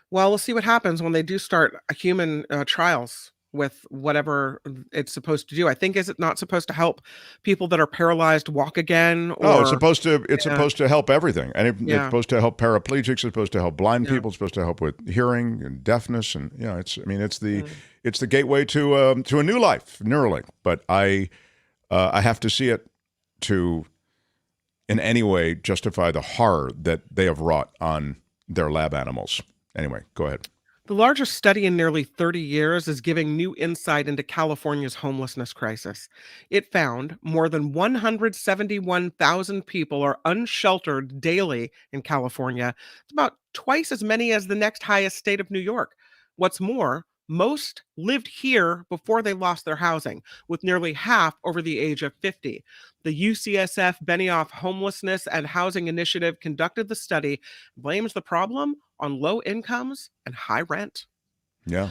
Well, we'll see what happens when they do start human trials with whatever it's supposed to do. I think, is it not supposed to help people that are paralyzed walk again? Or, it's supposed to help everything. And it's supposed to help paraplegics, it's supposed to help blind people, it's supposed to help with hearing and deafness. And it's the gateway to a new life, Neuralink. But I have to see it to in any way justify the horror that they have wrought on their lab animals. Anyway, go ahead. The largest study in nearly 30 years is giving new insight into California's homelessness crisis. It found more than 171,000 people are unsheltered daily in California. It's about twice as many as the next highest state of New York. What's more, most lived here before they lost their housing, with nearly half over the age of 50. The UCSF Benioff Homelessness and Housing Initiative conducted the study, blames the problem on low incomes and high rent. Yeah.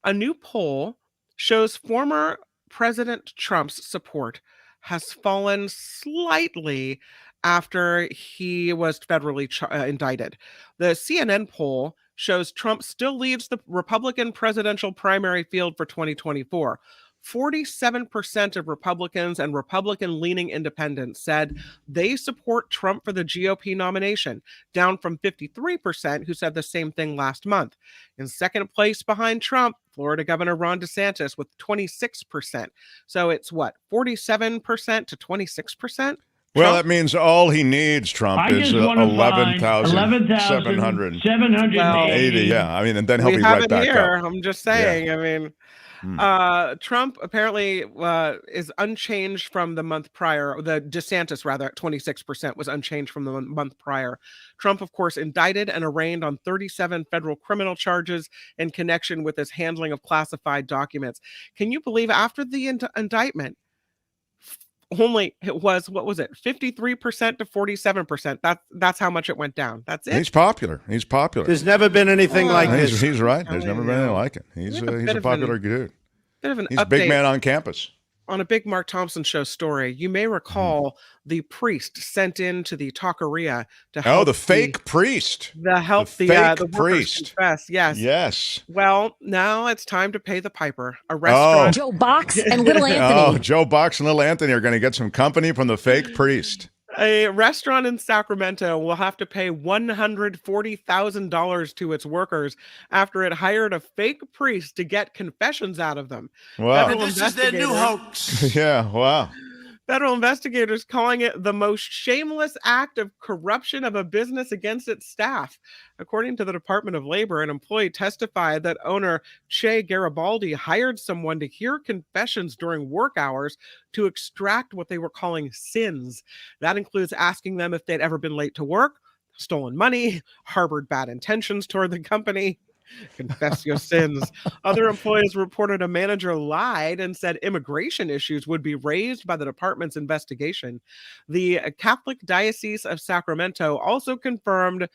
A new poll shows former President Trump's support has fallen slightly after he was federally indicted. The CNN poll shows Trump still leads the Republican presidential primary field for 2024. 47% of Republicans and Republican-leaning independents said they support Trump for the GOP nomination, down from 53% who said the same thing last month. In second place behind Trump, Florida Governor Ron DeSantis with 26%. So it's what, 47% to 26%? Well, that means all he needs, Trump, is 11,780. Yeah, I mean, and then he'll be right back up. I'm just saying. Yeah. I mean, Trump apparently is unchanged from the month prior. The DeSantis, rather, at 26% was unchanged from the month prior. Trump, of course, indicted and arraigned on 37 federal criminal charges in connection with his handling of classified documents. Can you believe after the indictment, only it was, what was it, 53% to 47%? That's how much it went down. That's it. He's popular. There's never been anything like this. He's right. There's never been anything like it. He's a popular dude. He's a big man on campus. On a big Mark Thompson Show story, you may recall the priest sent into the taqueria to help. Oh, the fake priest. The priest. Confess. Yes. Yes. Well, now it's time to pay the piper. A restaurant. Joe Box and Little Anthony. Oh, Joe Box and Little Anthony are going to get some company from the fake priest. A restaurant in Sacramento will have to pay $140,000 to its workers after it hired a fake priest to get confessions out of them. Wow. This is their new hoax. Yeah, wow. Federal investigators calling it the most shameless act of corruption of a business against its staff. According to the Department of Labor, an employee testified that owner Cay Garibaldi hired someone to hear confessions during work hours to extract what they were calling sins. That includes asking them if they'd ever been late to work, stolen money, harbored bad intentions toward the company. Confess your sins. Other employees reported a manager lied and said immigration issues would be raised by the department's investigation. The Catholic Diocese of Sacramento also confirmed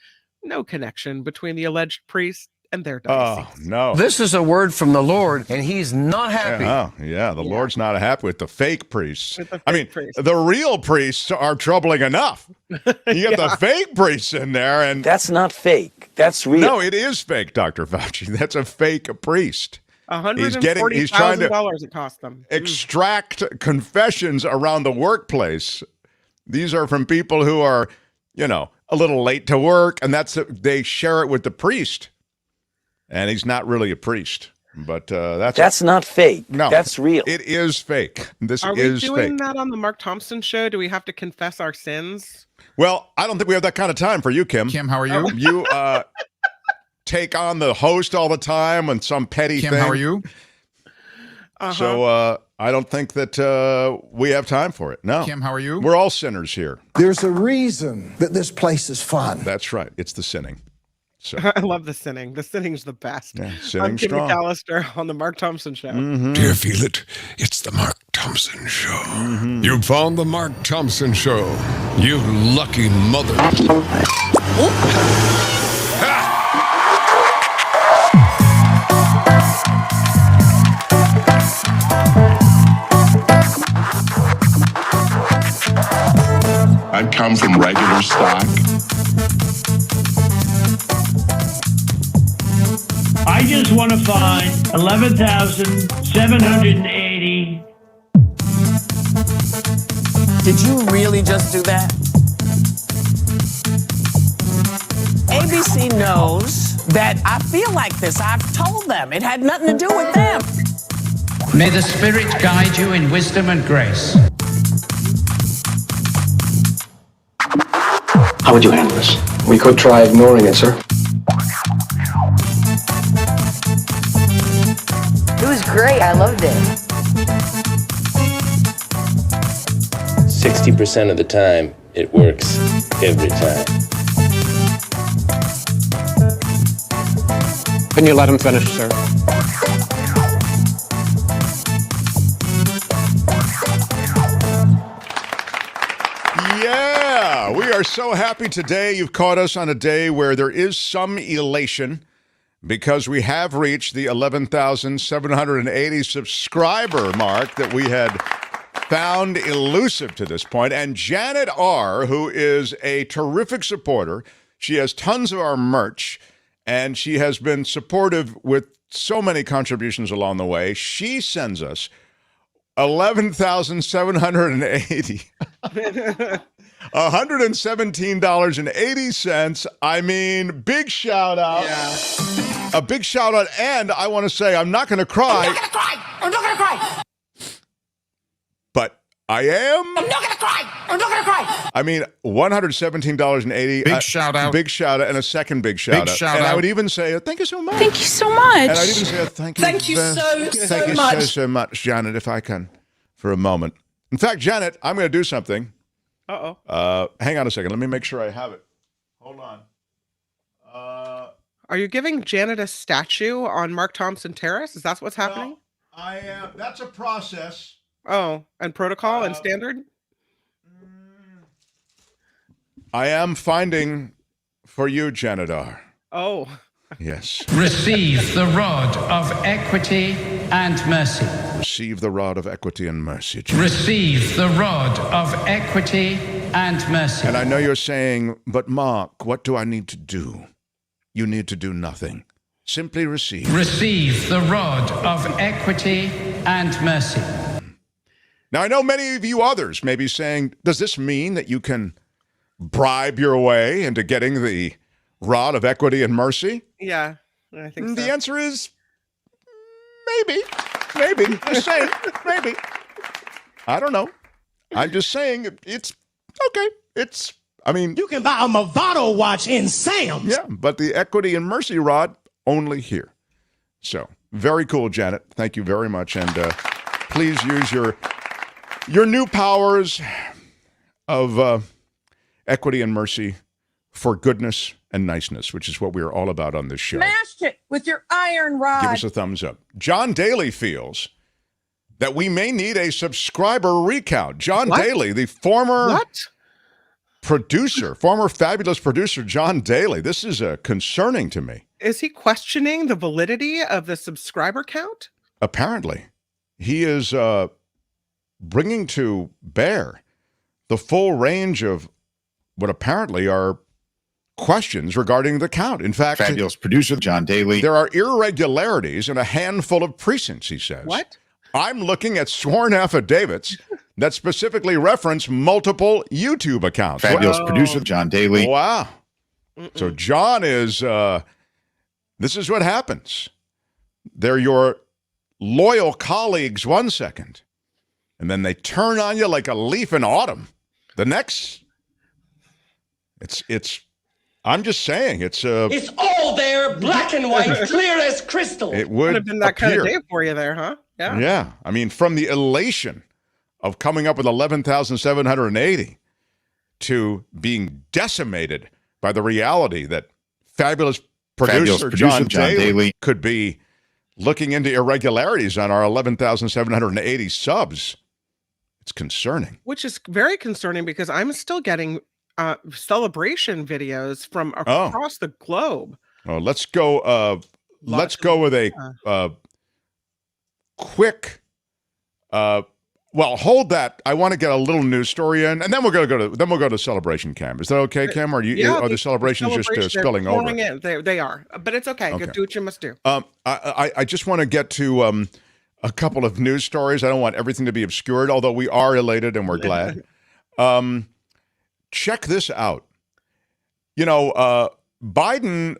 no connection between the alleged priest and their diocese. Oh, no. This is a word from the Lord, and he's not happy. The Lord's not happy with the fake priests. The real priests are troubling enough. You get the fake priests in there, and That's not fake. That's real. no, it is fake, Dr. Fauci. That's a fake priest. $140,000 it cost them. Extract confessions around the workplace. These are from people who are, a little late to work, and they share it with the priest. And he's not really a priest, but that's not fake. No, that's real. It is fake. This Are is we doing fake. that on the Mark Thompson show? Do we have to confess our sins? Well, I don't think we have that kind of time for you, Kim. Kim, how are you? You take on the host all the time on some petty Kim, thing. how are you? So I don't think that we have time for it. No. Kim, how are you? We're all sinners here. There's a reason that this place is fun. That's right. It's the sinning. So. I love the sinning. The sinning's the best. Yeah, I'm sinning's Kim strong. McAllister on the Mark Thompson Show. Mm-hmm. Do you feel it? It's the Mark Thompson Show. You found the Mark Thompson Show. You lucky mother. I come from regular stock. I just want to find 11,780. Did you really just do that? ABC knows that I feel like this. I've told them. It had nothing to do with them. May the Spirit guide you in wisdom and grace. How would you handle this? We could try ignoring it, sir. It was great. I loved it. 60% of the time, it works every time. Can you let him finish, sir? Yeah, we are so happy today. You've caught us on a day where there is some elation because we have reached the 11,780 subscriber mark that we had found elusive to this point. And Janet R., who is a terrific supporter, she has tons of our merch, and she has been supportive with so many contributions along the way. She sends us 11,780. $117.80. I mean, big shout out. Yeah. A big shout out. And I want to say, I'm not going to cry. I'm not gonna cry. I'm not gonna cry. But I am. I'm not gonna cry. I'm not gonna cry. I mean, $117.80. Big shout out. Big shout out. And a second big shout out. Shout and out. I would even say, thank you so much. Thank you so much. And I'd even say, thank you. Thank you so much. So much, Janet, if I can, for a moment. In fact, Janet, I'm going to do something. Hang on a second. Let me make sure I have it. Hold on. Are you giving Janet a statue on Mark Thompson Terrace? Is that what's happening? I am. That's a process. Oh, and protocol and standard? I am finding for you, Janet R. Oh. Yes. Receive the rod of equity and mercy. Receive the rod of equity and mercy, Janet. Receive the rod of equity and mercy. And I know you're saying, but Mark, what do I need to do? You need to do nothing. Simply receive. Receive the rod of equity and mercy. Now, I know many of you others may be saying, does this mean that you can bribe your way into getting the rod of equity and mercy? Yeah, I think so. The answer is maybe. Maybe. Just saying. Maybe. I don't know. I'm just saying it's okay. You can buy a Movado watch in Sam's. Yeah, but the equity and mercy rod only here. So, very cool, Janet. Thank you very much. And please use your new powers of equity and mercy for goodness and niceness, which is what we are all about on this show. Smashed it. with your iron rod. Give us a thumbs up. John Daly feels that we may need a subscriber recount. John Daly, the former producer, former fabulous producer John Daly. This is concerning to me. Is he questioning the validity of the subscriber count? Apparently. He is bringing to bear the full range of what apparently are questions regarding the count. In fact, Fabulous producer John Daly. There are irregularities in a handful of precincts, he says. What? I'm looking at sworn affidavits that specifically reference multiple YouTube accounts. Fabulous producer John Daly. Wow. So John is, this is what happens. They're your loyal colleagues one second, and then they turn on you like a leaf in autumn. The next, I'm just saying, it's all there, black and white, clear as crystal. It would have been that kind of day for you there, huh? Yeah. Yeah. I mean, from the elation of coming up with 11,780 to being decimated by the reality that fabulous producer John Daly could be looking into irregularities on our 11,780 subs. It's concerning. Which is very concerning because I'm still getting celebration videos from across the globe. Oh, let's go with a quick well, hold that. I want to get a little news story in, and then we'll go to celebration cam. Is that okay, Kim? Or are the celebrations just spilling over? They are, but it's okay. Go do what you must do. I just want to get to a couple of news stories. I don't want everything to be obscured, although we are elated and we're glad. Check this out. You know, Biden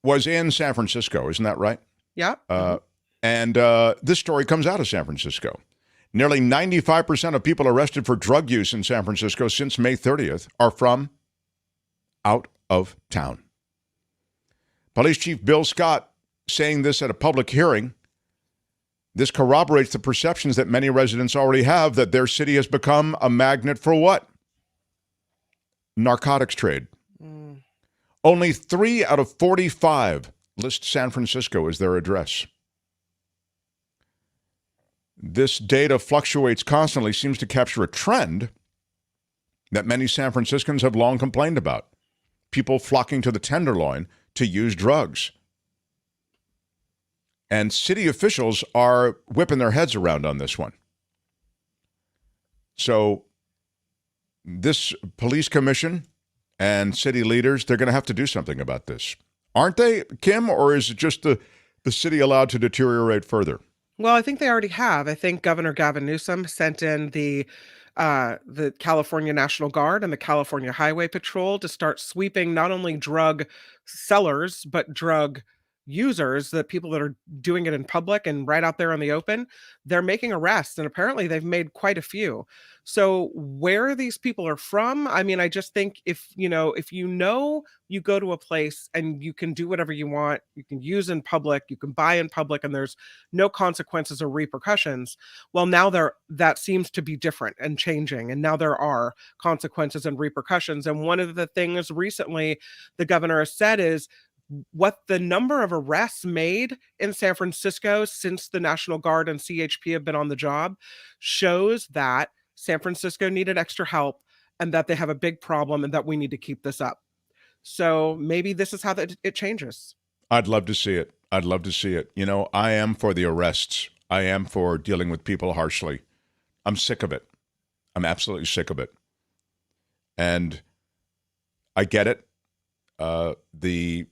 was in San Francisco, isn't that right? Yeah. And this story comes out of San Francisco. Nearly 95% of people arrested for drug use in San Francisco since May 30th are from out of town. Police Chief Bill Scott saying this at a public hearing. This corroborates the perceptions that many residents already have that their city has become a magnet for what? Narcotics trade. Only 3 out of 45 list San Francisco as their address. This data fluctuates constantly, seems to capture a trend that many San Franciscans have long complained about. People flocking to the Tenderloin to use drugs. And city officials are whipping their heads around on this one. So this police commission and city leaders, they're going to have to do something about this. Aren't they, Kim? Or is it just the city allowed to deteriorate further? Well, I think they already have. I think Governor Gavin Newsom sent in the California National Guard and the California Highway Patrol to start sweeping not only drug sellers, but drug users, the people that are doing it in public and right out there in the open. They're making arrests, and apparently they've made quite a few. So where these people are from, I mean, I just think if you go to a place and you can do whatever you want, you can use in public, you can buy in public, and there's no consequences or repercussions. Well, now that seems to be different and changing, and now there are consequences and repercussions. And one of the things recently the governor has said is what the number of arrests made in San Francisco since the National Guard and CHP have been on the job shows that San Francisco needed extra help and that they have a big problem and that we need to keep this up. So maybe this is how it changes. I'd love to see it. I'd love to see it. You know, I am for the arrests. I am for dealing with people harshly. I'm sick of it. I'm absolutely sick of it. And I get it. The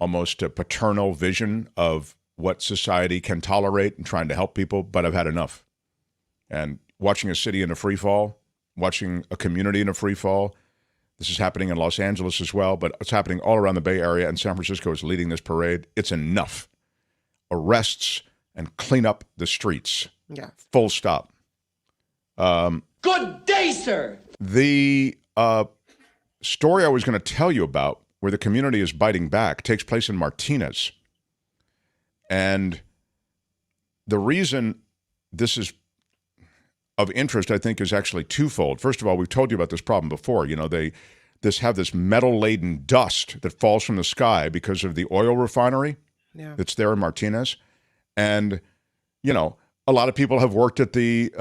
almost a paternal vision of what society can tolerate and trying to help people, but I've had enough. And watching a city in a free fall, watching a community in a free fall, this is happening in Los Angeles as well, but it's happening all around the Bay Area, and San Francisco is leading this parade. It's enough. Arrests and clean up the streets. Yeah. Full stop. Good day, sir. The story I was going to tell you about, where the community is biting back, takes place in Martinez. And the reason this is of interest, I think, is actually twofold. First of all, we've told you about this problem before. You know, they this metal-laden dust that falls from the sky because of the oil refinery that's there in Martinez. And, you know, a lot of people have worked at the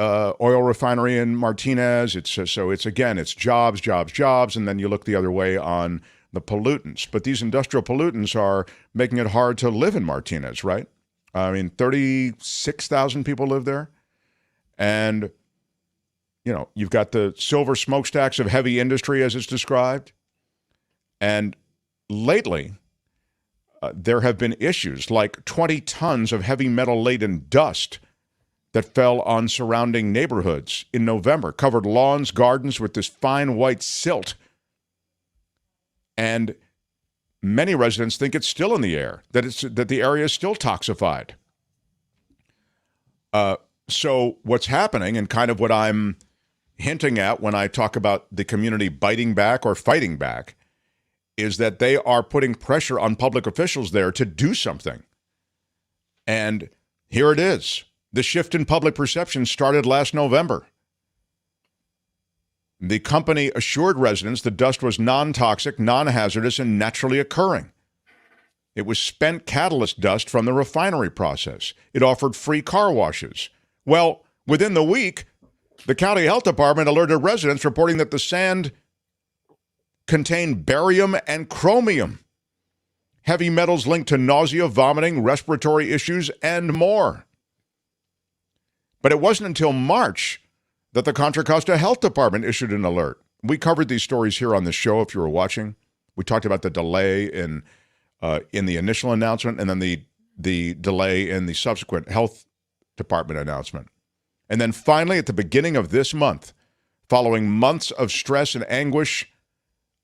oil refinery in Martinez. It's jobs, jobs, jobs, and then you look the other way on the pollutants. But these industrial pollutants are making it hard to live in Martinez, right? I mean, 36,000 people live there. And, you know, you've got the silver smokestacks of heavy industry as it's described. And lately, there have been issues like 20 tons of heavy metal-laden dust that fell on surrounding neighborhoods in November, covered lawns, gardens with this fine white silt. And many residents think it's still in the air, that the area is still toxified. So what's happening, and kind of what I'm hinting at when I talk about the community biting back or fighting back, is that they are putting pressure on public officials there to do something. And here it is. The shift in public perception started last November. The company assured residents the dust was non-toxic, non-hazardous, and naturally occurring. It was spent catalyst dust from the refinery process. It offered free car washes. Well, within the week, the county health department alerted residents reporting that the sand contained barium and chromium, heavy metals linked to nausea, vomiting, respiratory issues, and more. But it wasn't until March that the Contra Costa Health Department issued an alert. We covered these stories here on the show if you were watching. We talked about the delay in the initial announcement and then the delay in the subsequent health department announcement. And then finally, at the beginning of this month, following months of stress and anguish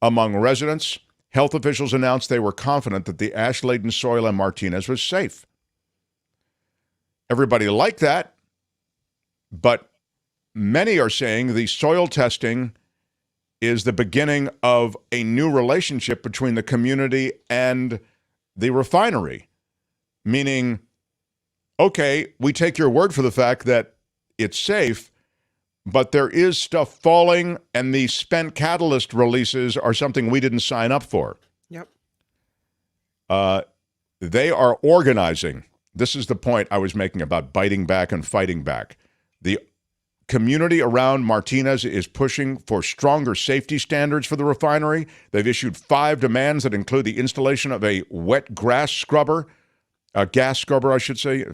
among residents, health officials announced they were confident that the ash-laden soil in Martinez was safe. Everybody liked that, but many are saying the soil testing is the beginning of a new relationship between the community and the refinery, meaning, okay, we take your word for the fact that it's safe, but there is stuff falling, and the spent catalyst releases are something we didn't sign up for. Yep. They are organizing. This is the point I was making about biting back and fighting back. The community around Martinez is pushing for stronger safety standards for the refinery. They've issued 5 demands that include the installation of a wet gas scrubber, I should say.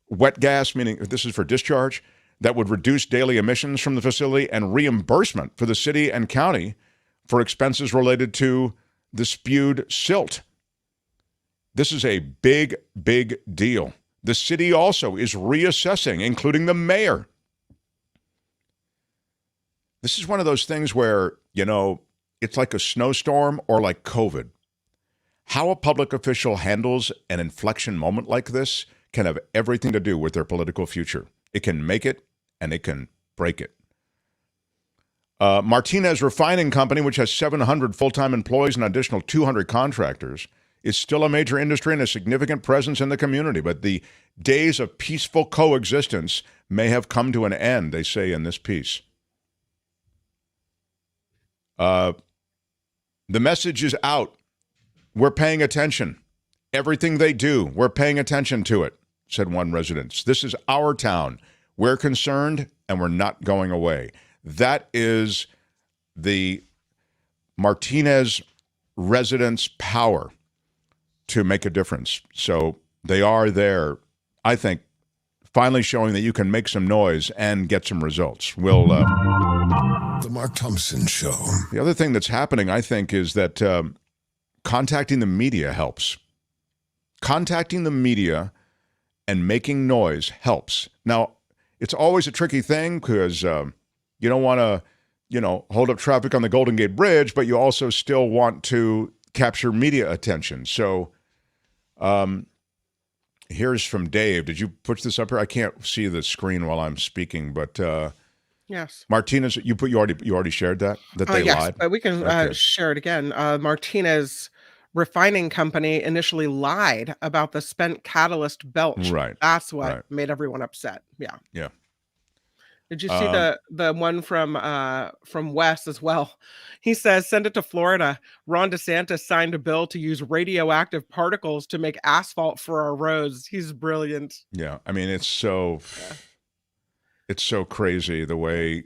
Wet gas, meaning this is for discharge, that would reduce daily emissions from the facility, and reimbursement for the city and county for expenses related to the spewed silt. This is a big, big deal. The city also is reassessing, including the mayor. This is one of those things where, you know, it's like a snowstorm or like COVID. How a public official handles an inflection moment like this can have everything to do with their political future. It can make it, and it can break it. Martinez Refining Company, which has 700 full-time employees and an additional 200 contractors, is still a major industry and a significant presence in the community. But the days of peaceful coexistence may have come to an end, they say in this piece. The message is out. We're paying attention. Everything they do, we're paying attention to it, said one resident. This is our town. We're concerned, and we're not going away. That is the Martinez residents' power to make a difference. So they are there, I think, finally showing that you can make some noise and get some results. We'll The Mark Thompson Show. The other thing that's happening, I think, is that contacting the media helps. Contacting the media and making noise helps. Now, it's always a tricky thing because you don't want to, hold up traffic on the Golden Gate Bridge, but you also still want to capture media attention. So here's from Dave. Did you put this up here? I can't see the screen while I'm speaking, but yes. Martinez, you already shared that they yes, lied? But we can share it again. Martinez Refining Company initially lied about the spent catalyst belch. Right. That's what made everyone upset. Yeah. Yeah. Did you see the one from Wes as well? He says, send it to Florida. Ron DeSantis signed a bill to use radioactive particles to make asphalt for our roads. He's brilliant. Yeah, I mean, it's so crazy the way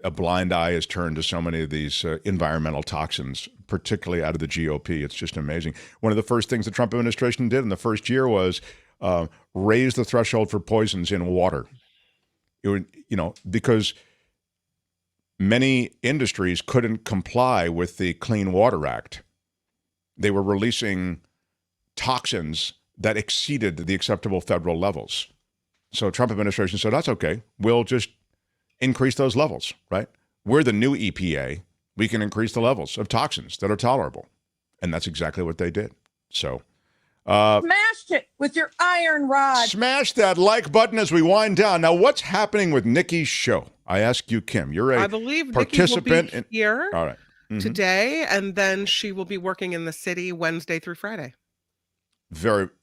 a blind eye is turned to so many of these environmental toxins, particularly out of the GOP. It's just amazing. One of the first things the Trump administration did in the first year was raise the threshold for poisons in water. It would, because many industries couldn't comply with the Clean Water Act. They were releasing toxins that exceeded the acceptable federal levels. So Trump administration said, that's okay. We'll just increase those levels, right? We're the new EPA. We can increase the levels of toxins that are tolerable. And that's exactly what they did. So smashed it with your iron rod. Smash that like button as we wind down. Now, what's happening with Nikki's show? I ask you, Kim. You're a I believe participant Nikki will be here all right. today, and then she will be working in the city Wednesday through Friday.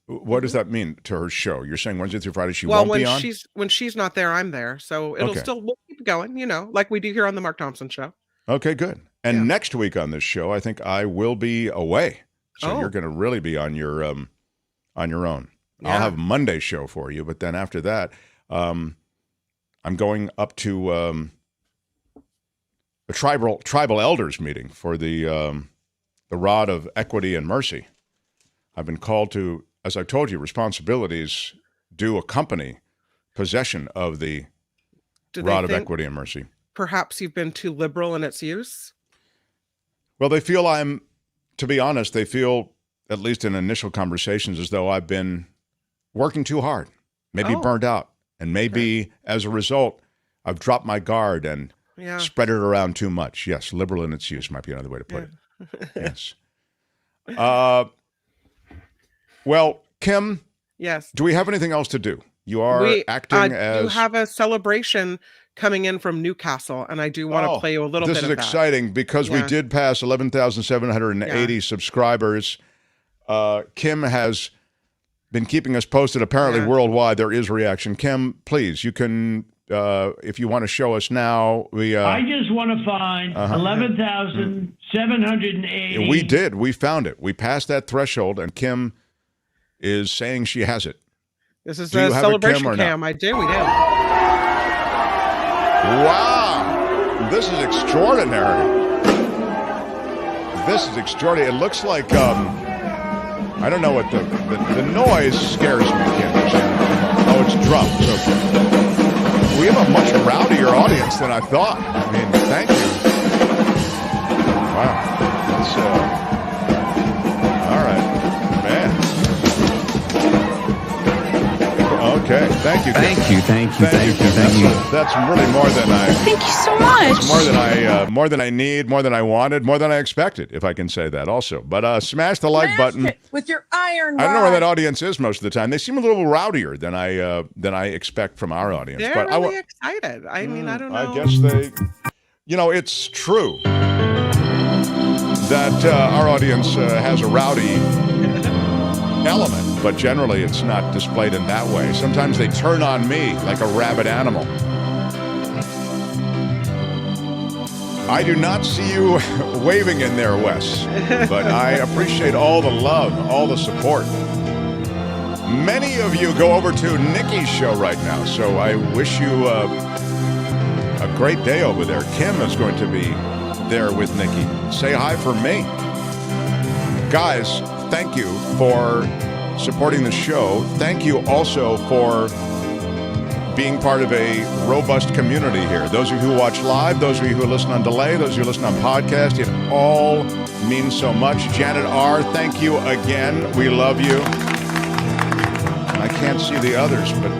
What does that mean to her show? You're saying Wednesday through Friday she won't be on? When she's not there, I'm there. So it'll we'll keep going, like we do here on the Mark Thompson Show. Okay, good. And next week on this show, I think I will be away. So you're going to really be on your own. Yeah. I'll have a Monday show for you, but then after that, I'm going up to a tribal elders meeting for the Rod of Equity and Mercy. I've been called to, as I told you, responsibilities do accompany possession of the Rod of Equity and Mercy. Perhaps you've been too liberal in its use? Well, they feel to be honest, they feel, at least in initial conversations, as though I've been working too hard, maybe burned out. And maybe as a result, I've dropped my guard and spread it around too much. Yes, liberal in its use might be another way to put it. Yes. Well, Kim. Yes. Do we have anything else to do? You are acting as... You have a celebration coming in from Newcastle, and I do want to play you a little bit of that. This is exciting because we did pass 11,780 subscribers. Kim has been keeping us posted. Apparently worldwide there is reaction. Kim, please, you can, if you want to show us now. I just want to find 11,780. We did. We found it. We passed that threshold, and Kim is saying she has it. This is a celebration cam. I do. We do. Wow. This is extraordinary. It looks like... I don't know what the noise scares me, Kim. Oh, it's drums. Okay. We have a much rowdier audience than I thought. I mean, thank you. Wow. That's, all right. Man. Okay. Thank you, Kim. Thank you. That's really more than I... Thank you so much. More than I need, more than I wanted, more than I expected, if I can say that also. But smash the like button. It with your iron rod. I don't know where that audience is most of the time. They seem a little rowdier than I expect from our audience. They're really excited. I mean, I don't know. I guess they... it's true that our audience has a rowdy element, but generally it's not displayed in that way. Sometimes they turn on me like a rabid animal. I do not see you waving in there, Wes, but I appreciate all the love, all the support. Many of you go over to Nikki's show right now, so I wish you a great day over there. Kim is going to be there with Nikki. Say hi for me. Guys, thank you for supporting the show. Thank you also for being part of a robust community here. Those of you who watch live, those of you who listen on delay, those of you who listen on podcast, it all means so much. Janet R., thank you again. We love you. I can't see the others, but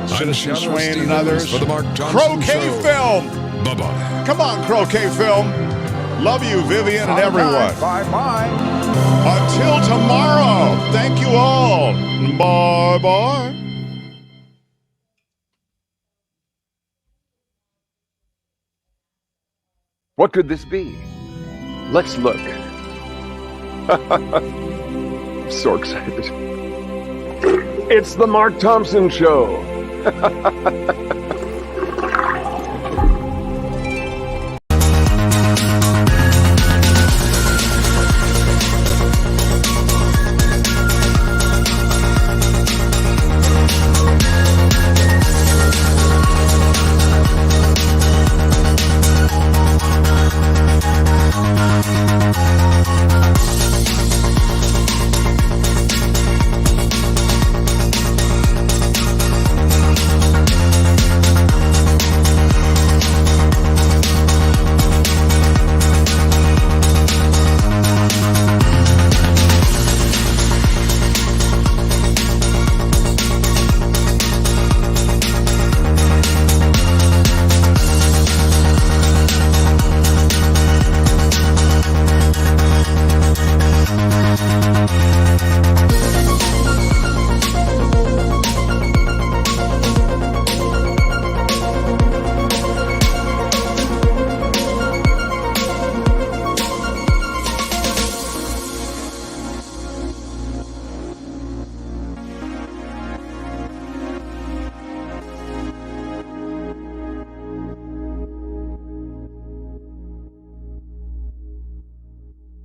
Citizen Swain and others. For the Mark Thompson Croquet Show. Film. Bye-bye. Come on, Croquet Film. Love you, Vivian, and everyone. Bye-bye. Until tomorrow, thank you all. Bye-bye. What could this be? Let's look. I'm so excited. It's the Mark Thompson Show.